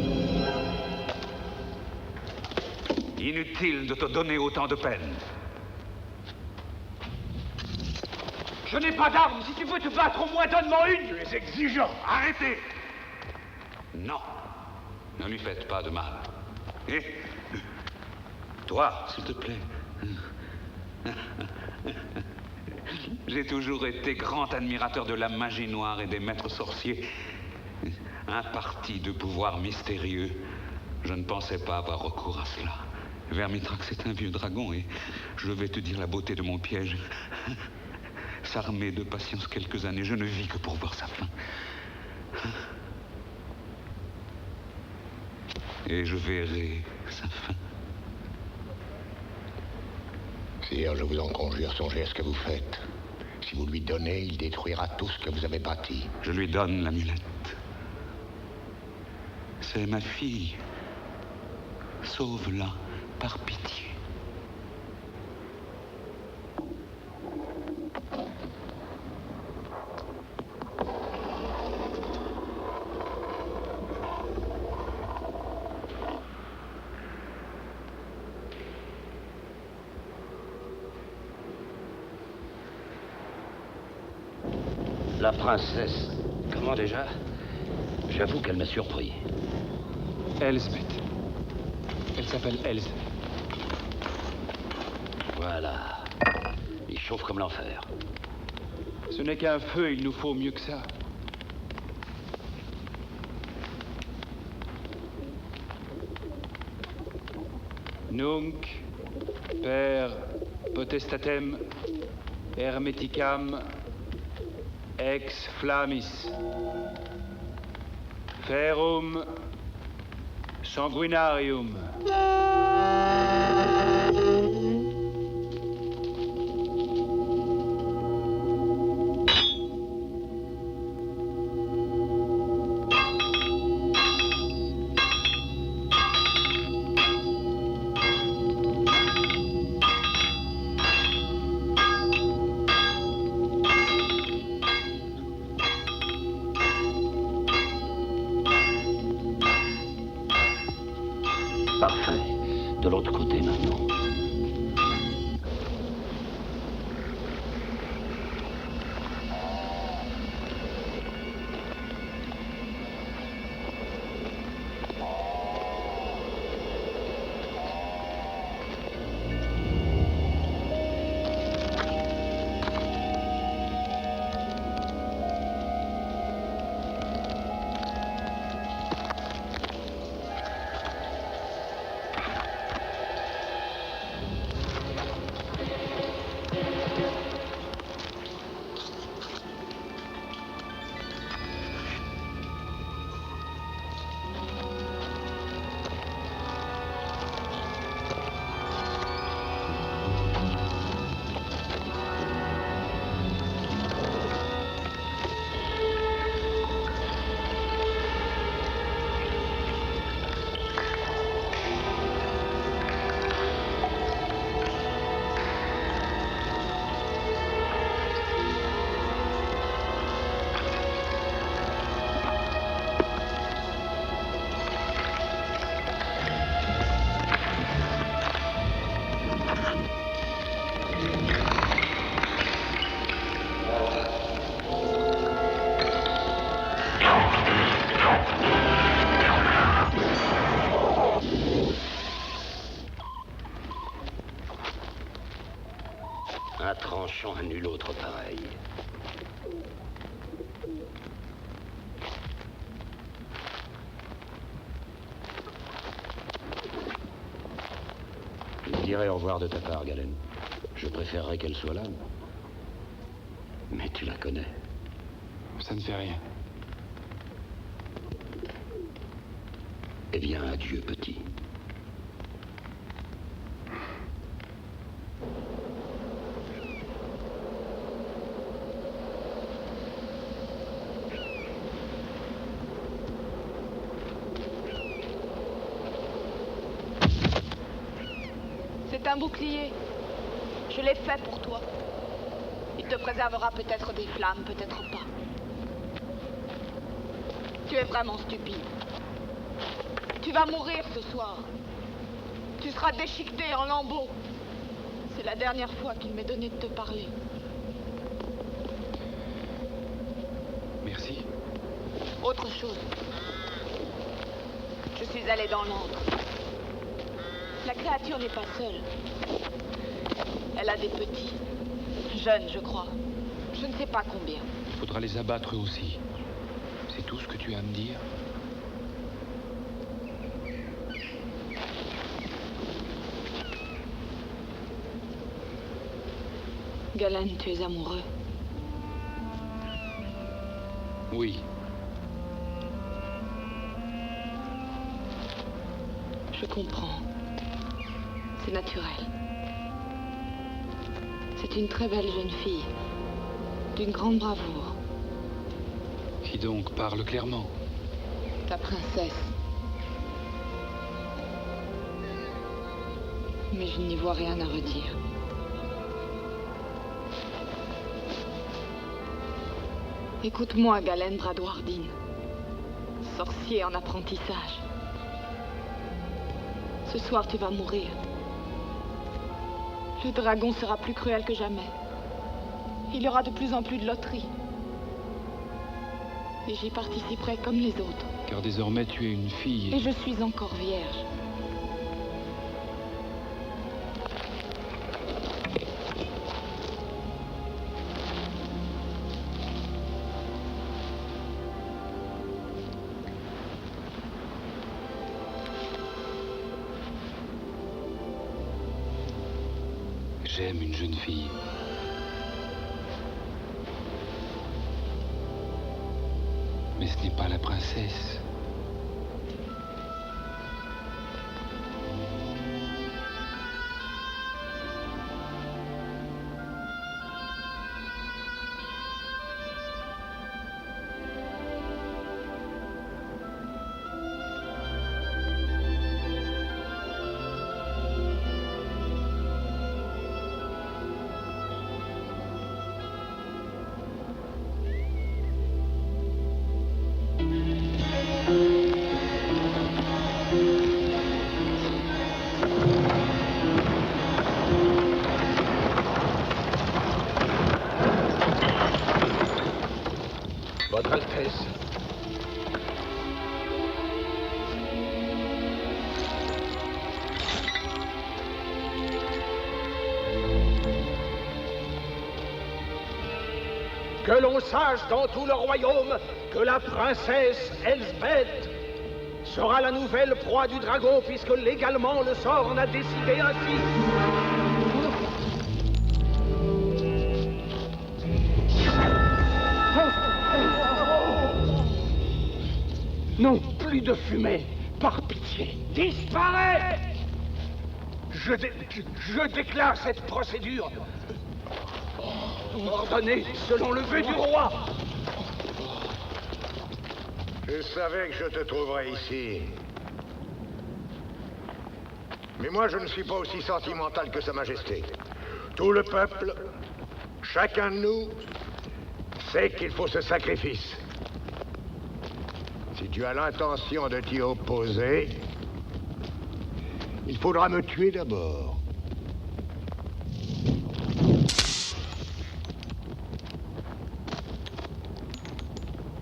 Inutile de te donner autant de peine. Je n'ai pas d'armes. Si tu veux te battre, au moins donne-moi une. Tu es exigeant. Arrêtez. Non. Ne lui faites pas de mal. Et toi, s'il te plaît. J'ai toujours été grand admirateur de la magie noire et des maîtres sorciers. Un parti de pouvoir mystérieux. Je ne pensais pas avoir recours à cela. Vermitrax est un vieux dragon et je vais te dire la beauté de mon piège. S'armer de patience quelques années, je ne vis que pour voir sa fin. Et je verrai sa fin. Sire, je vous en conjure, songez à ce que vous faites. Si vous lui donnez, il détruira tout ce que vous avez bâti. Je lui donne l'amulette. C'est ma fille. Sauve-la, par pitié. La princesse. Comment déjà? J'avoue qu'elle m'a surpris. Elsbeth. Elle s'appelle Else. Voilà. Il chauffe comme l'enfer. Ce n'est qu'un feu, il nous faut mieux que ça. Nunc per potestatem hermeticam ex flammis ferrum sanguinarium. tranchant à nul autre pareil. Je lui dirai au revoir de ta part, Galen. Je préférerais qu'elle soit là. Mais tu la connais. Ça ne fait rien. Eh bien, adieu, petit. C'est un bouclier. Je l'ai fait pour toi. Il te préservera peut-être des flammes, peut-être pas. Tu es vraiment stupide. Tu vas mourir ce soir. Tu seras déchiqueté en lambeaux. C'est la dernière fois qu'il m'est donné de te parler. Merci. Autre chose. Je suis allée dans l'antre. La créature n'est pas seule. Elle a des petits. Jeunes, je crois. Je ne sais pas combien. Il faudra les abattre eux aussi. C'est tout ce que tu as à me dire? Galen, tu es amoureux. Oui. Je comprends. C'est naturel. C'est une très belle jeune fille. D'une grande bravoure. Qui donc parle clairement? Ta princesse. Mais je n'y vois rien à redire. Écoute-moi, Galen Bradwardine. Sorcier en apprentissage. Ce soir, tu vas mourir. Le dragon sera plus cruel que jamais. Il y aura de plus en plus de loteries. Et j'y participerai comme les autres. Car désormais, tu es une fille. Et je suis encore vierge. J'aime une jeune fille. Mais ce n'est pas la princesse. Votre Altesse. Que l'on sache dans tout le royaume que la princesse Elsbeth sera la nouvelle proie du dragon, puisque légalement le sort en a décidé ainsi. Non, plus de fumée, par pitié. Disparaît! Je déclare cette procédure ordonnée selon le vœu du roi. Je savais que je te trouverais ici. Mais moi, je ne suis pas aussi sentimental que Sa Majesté. Tout le peuple, chacun de nous, sait qu'il faut ce sacrifice. Si tu as l'intention de t'y opposer, il faudra me tuer d'abord.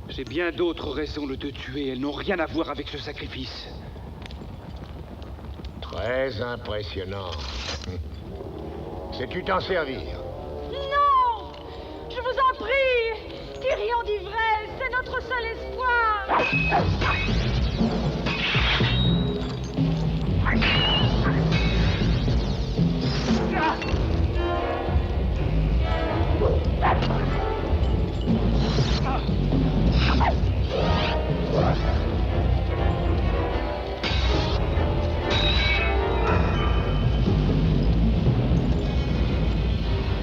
J'ai bien d'autres raisons de te tuer. Elles n'ont rien à voir avec ce sacrifice. Très impressionnant. Sais-tu t'en servir? notre seul espoir.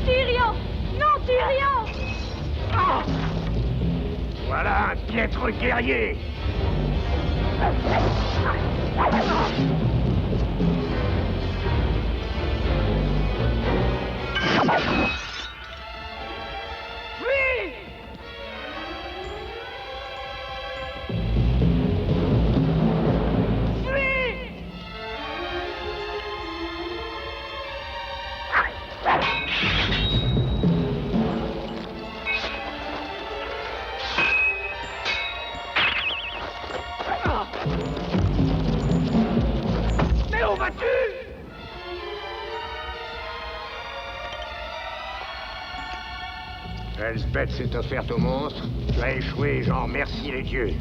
Tyrion! Non, Tyrion! Voilà un piètre guerrier. Fuis! Fuis! Mais où vas-tu? Elsbeth s'est offerte au monstre. Tu as échoué, j'en remercie les dieux.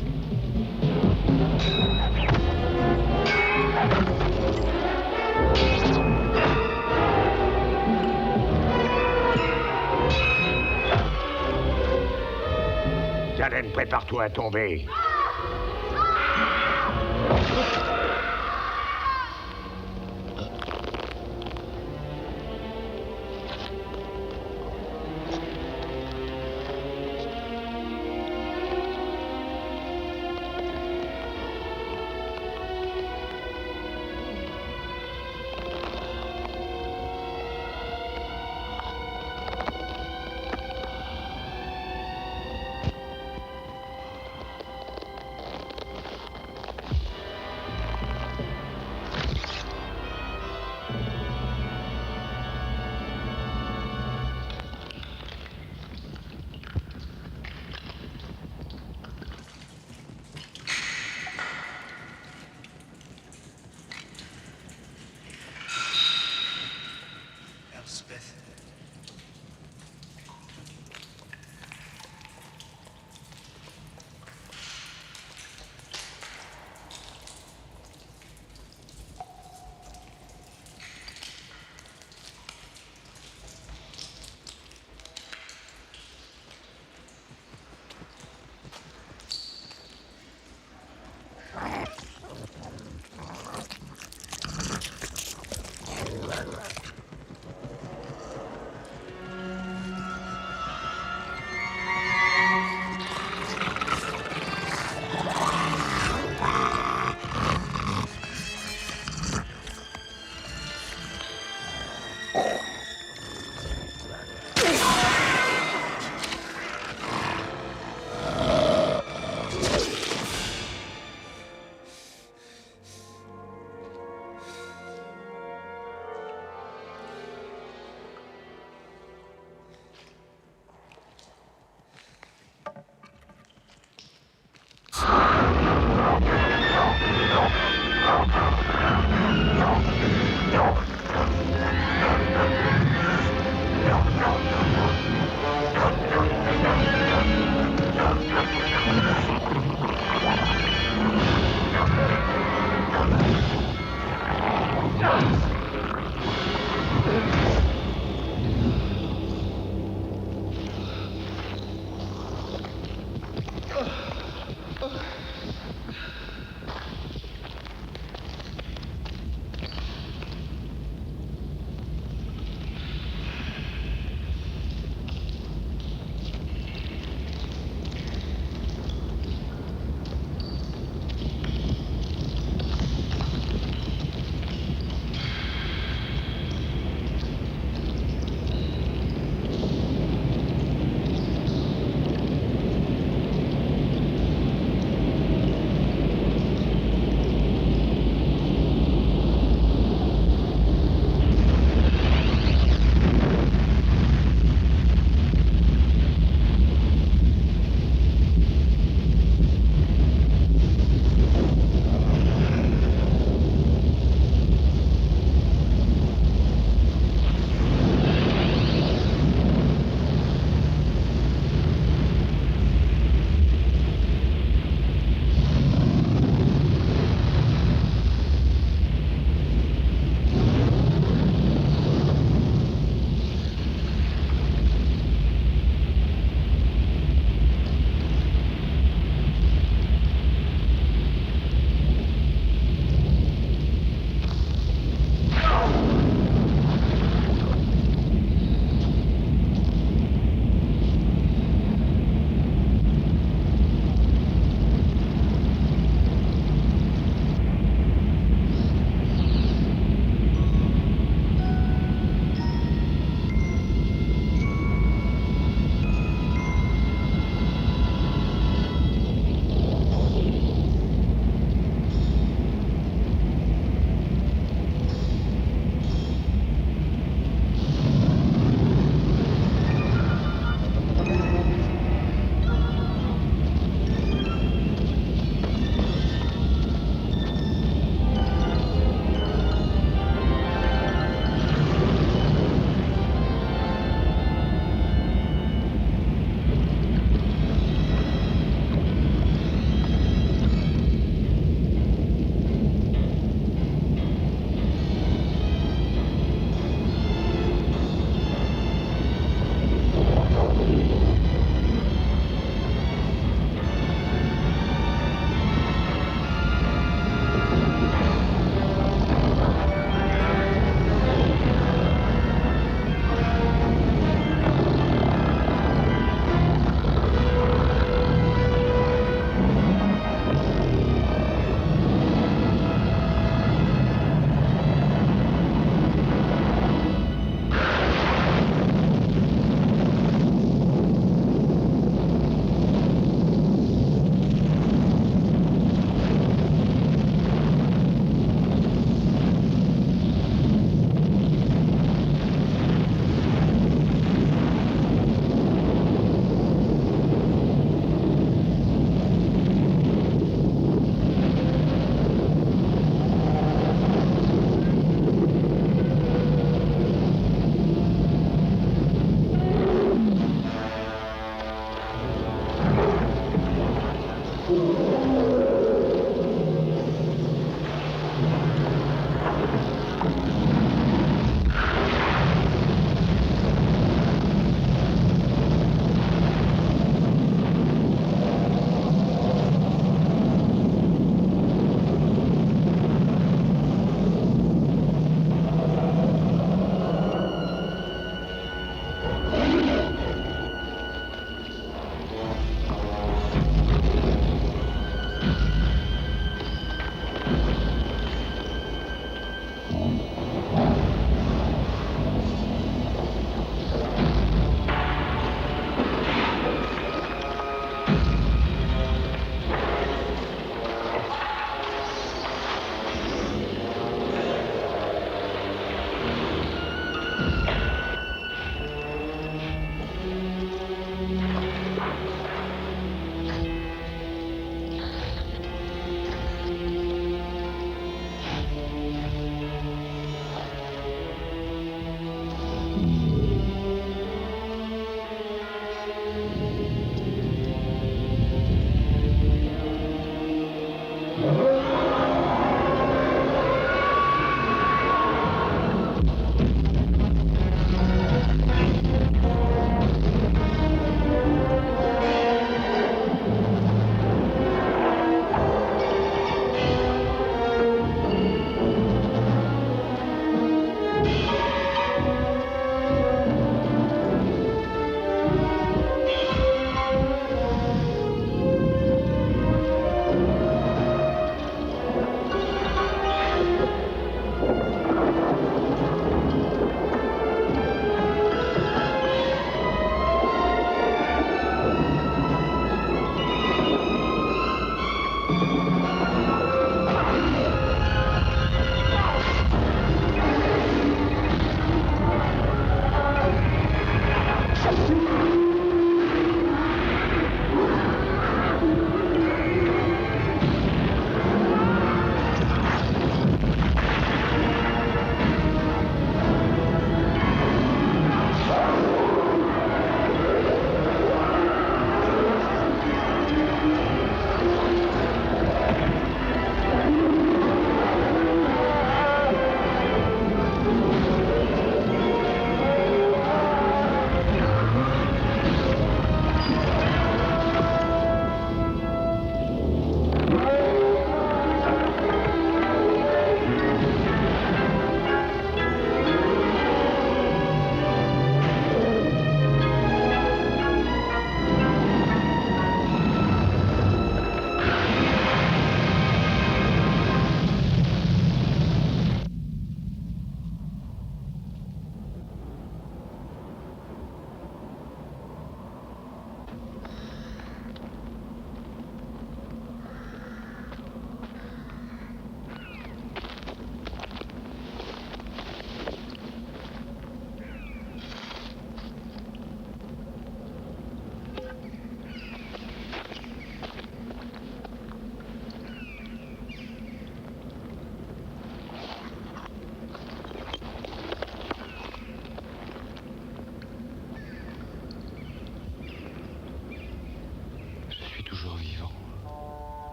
Galen, prépare-toi à tomber.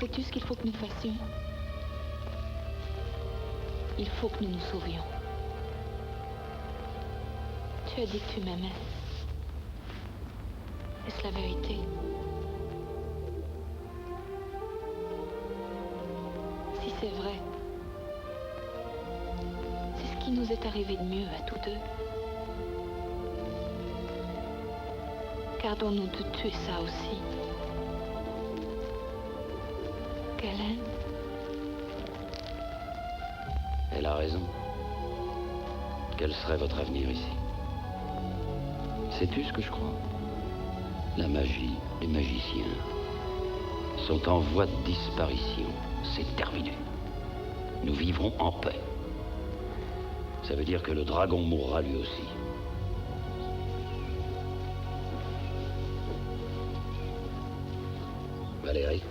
Sais-tu ce qu'il faut que nous fassions? Il faut que nous nous sauvions. Tu as dit que tu m'aimais. Est-ce la vérité? Si c'est vrai, c'est ce qui nous est arrivé de mieux à tous deux. Gardons-nous de tuer ça aussi. Galen? Elle a raison. Quel serait votre avenir ici? Sais-tu ce que je crois? La magie, les magiciens sont en voie de disparition. C'est terminé. Nous vivrons en paix. Ça veut dire que le dragon mourra lui aussi. Valéric,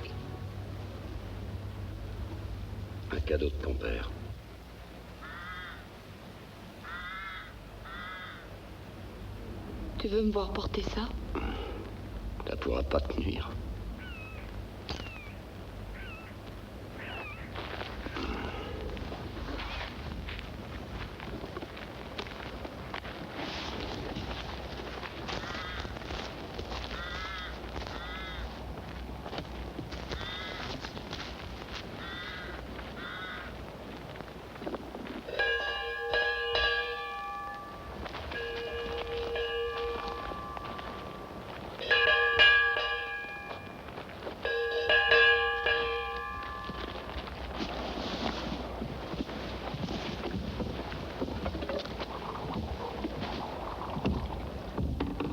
un cadeau de ton père. Tu veux me voir porter ça? Ça pourra pas te nuire.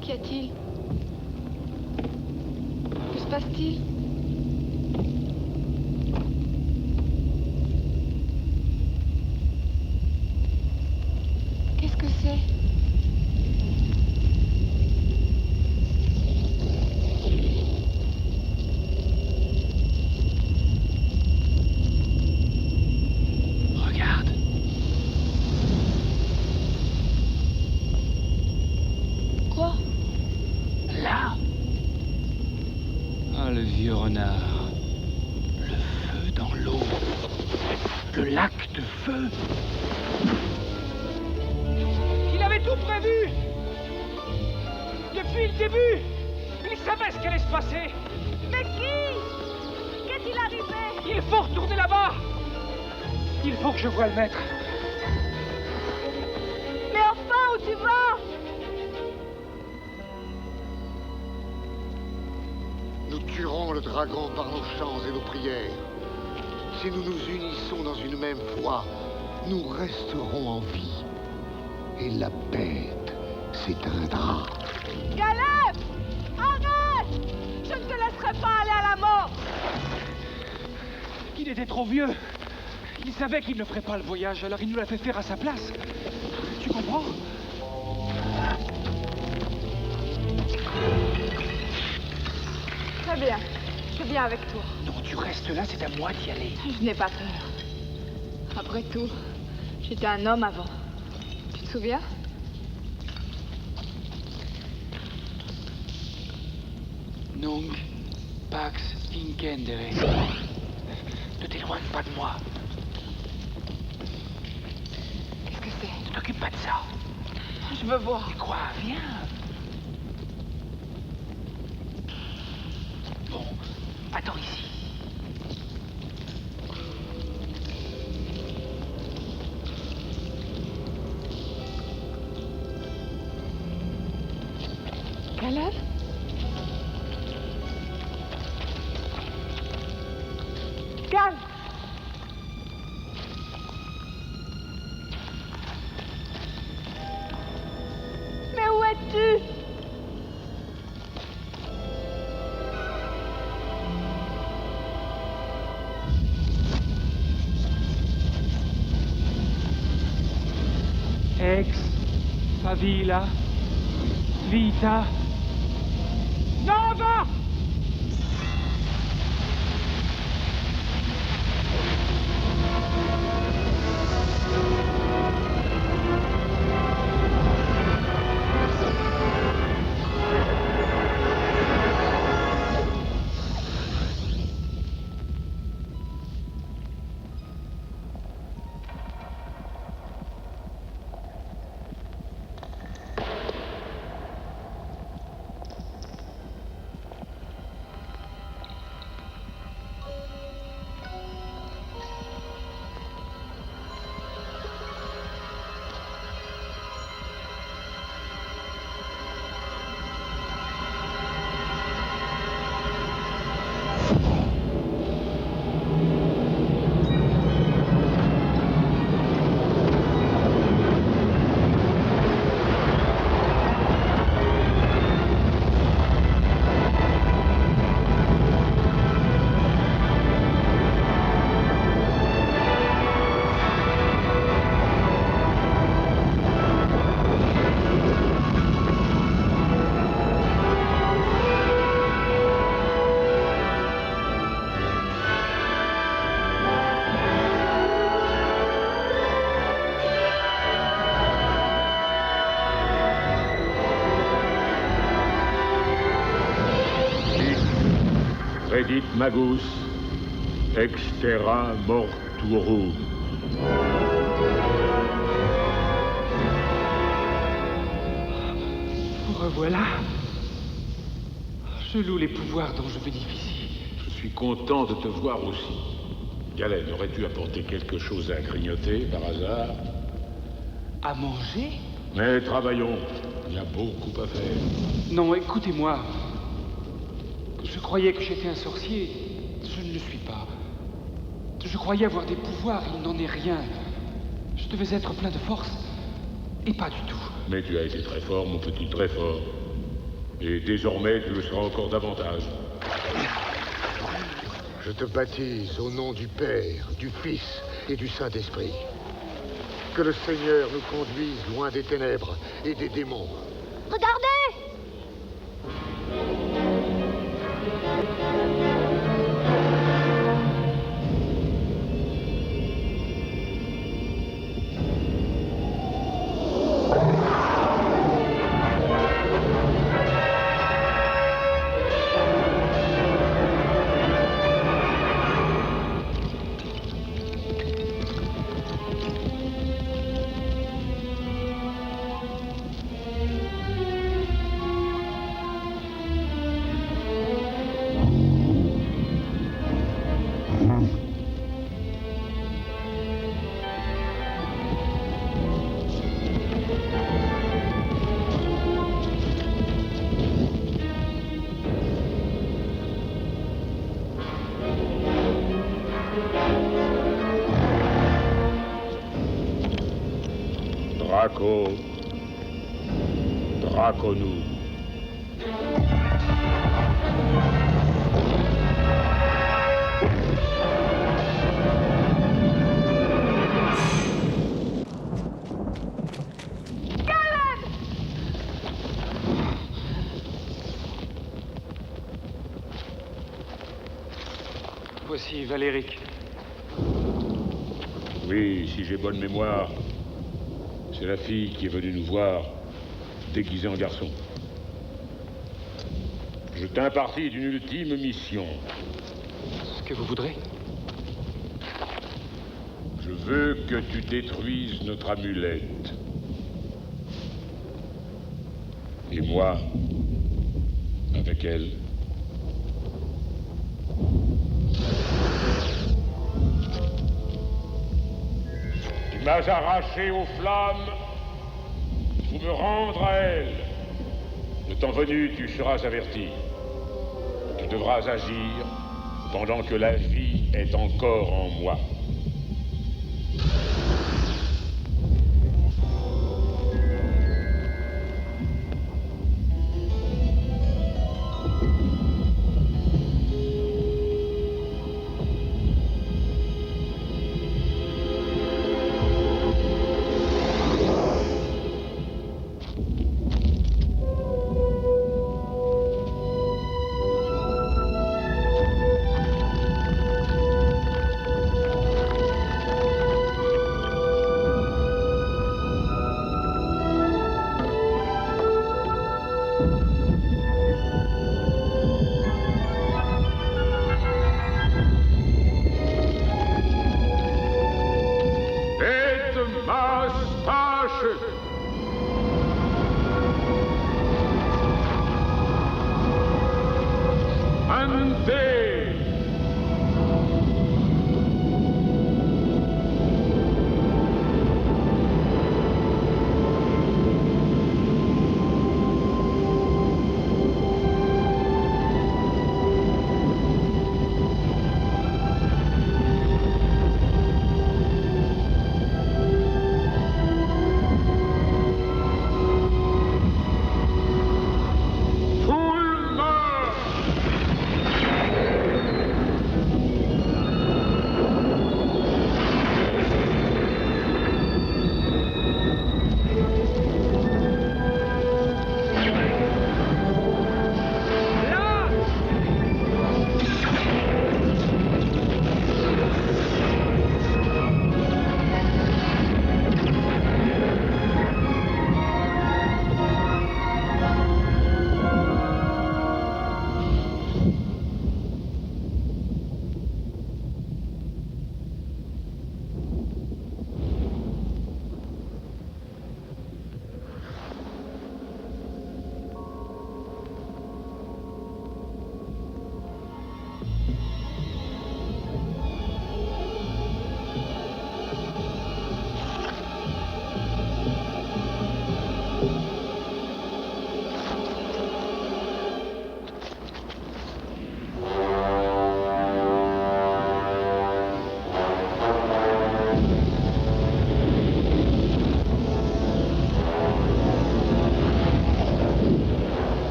Qu'y a-t-il? Que se passe-t-il? Qu'est-ce que c'est? Regarde. Quoi? Là. Ah, le vieux renard. Le feu dans l'eau. Le lac de feu. Il avait tout prévu. Depuis le début. Il savait ce qui allait se passer. Mais qui? Qu'est-il arrivé? Il faut retourner là-bas. Il faut que je voie le maître. Mais enfin, où tu vas? Nous tuerons le dragon par nos chants et nos prières. Si nous nous unissons dans une même foi, nous resterons en vie. Et la bête s'éteindra. Caleb! Arrête! Je ne te laisserai pas aller à la mort! Il était trop vieux. Il savait qu'il ne ferait pas le voyage, alors il nous l'a fait faire à sa place. Tu comprends? Très bien. Je viens avec toi. Non, tu restes là, c'est à moi d'y aller. Je n'ai pas peur. Après tout, j'étais un homme avant. Tu te souviens? Nunc pax incendere. Ne t'éloigne pas de moi. Qu'est-ce que c'est? Ne t'occupe pas de ça. Je veux voir. Quoi? Viens. Bon, attends ici. Caleb? Calme! Mais où es-tu? Ex favilla vita nova! Predit magus, exterra mortuorum. Vous revoilà. Je loue les pouvoirs dont je bénéficie. Je suis content de te voir aussi. Galen, aurais-tu apporté quelque chose à grignoter, par hasard? À manger? Mais travaillons. Il y a beaucoup à faire. Non, écoutez-moi. Je croyais que j'étais un sorcier. Je ne le suis pas. Je croyais avoir des pouvoirs, il n'en est rien. Je devais être plein de force. Et pas du tout. Mais tu as été très fort, mon petit, très fort. Et désormais, tu le seras encore davantage. Je te baptise au nom du Père, du Fils et du Saint-Esprit. Que le Seigneur nous conduise loin des ténèbres et des démons. Regardez! Draco. Draconum. Voici Valéric. Oui, si j'ai bonne mémoire, c'est la fille qui est venue nous voir, déguisée en garçon. Je t'impartis d'une ultime mission. Ce que vous voudrez. Je veux que tu détruises notre amulette. Et moi, avec elle. Tu m'as arraché aux flammes pour me rendre à elle. Le temps venu, tu seras averti. Tu devras agir pendant que la vie est encore en moi.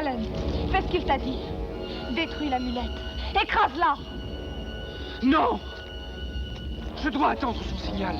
Talon, fais ce qu'il t'a dit. Détruis l'amulette. Écrase-la. Non! Je dois attendre son signal.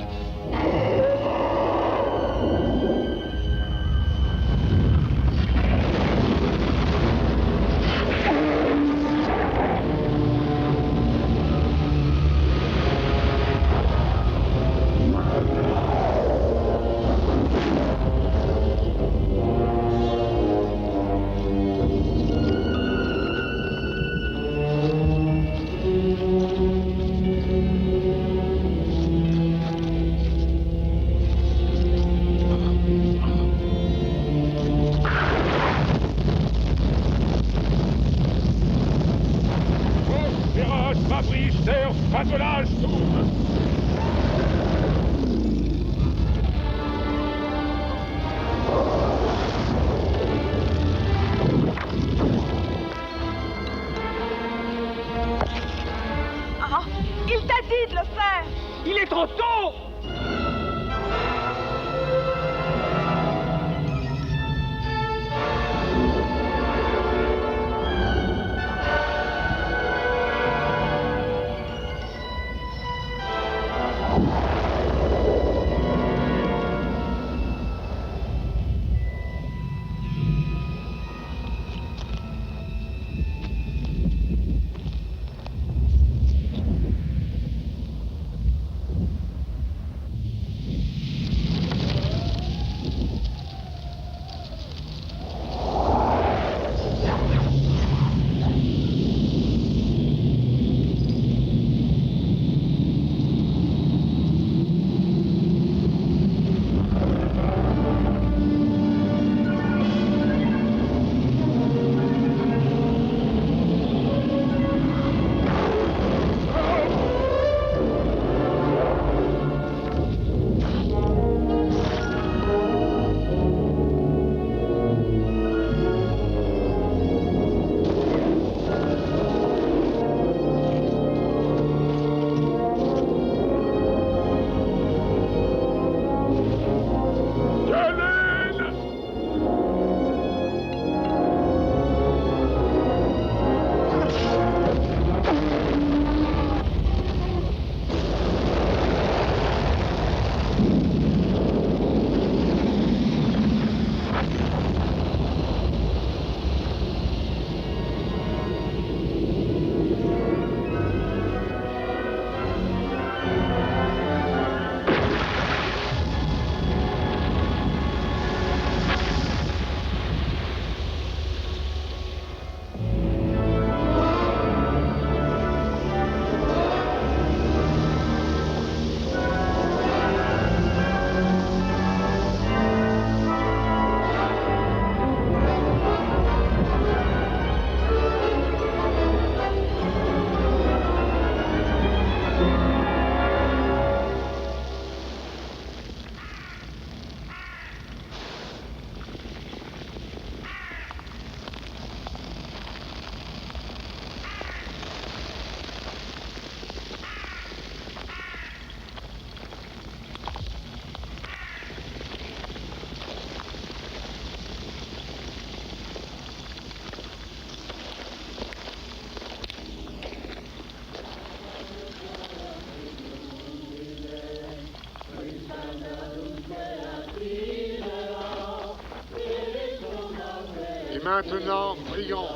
Maintenant, prions.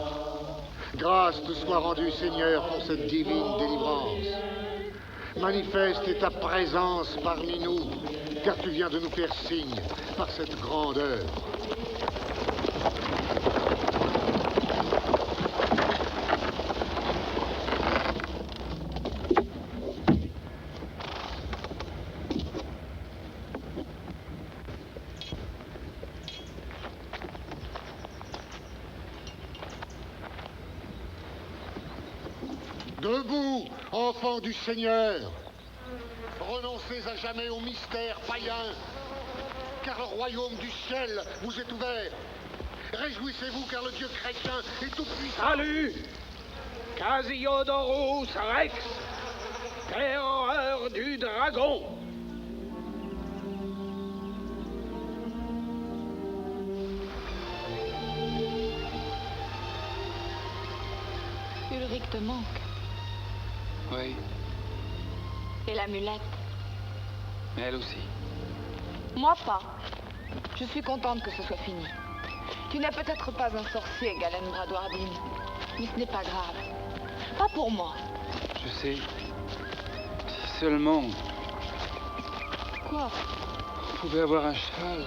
Grâce te soit rendue, Seigneur, pour cette divine délivrance. Manifeste ta présence parmi nous, car tu viens de nous faire signe par cette grande œuvre. Debout, enfants du Seigneur, renoncez à jamais au mystère païen, car le royaume du ciel vous est ouvert. Réjouissez-vous, car le Dieu chrétien est tout-puissant. Salut, Casiodorus Rex, terreur du dragon. te manque. Oui, Et l'amulette. mais elle aussi. Moi pas. Je suis contente que ce soit fini. Tu n'es peut-être pas un sorcier, Galen Bradwardine, mais ce n'est pas grave. Pas pour moi. Je sais. Si seulement Quoi? on pouvait avoir un cheval.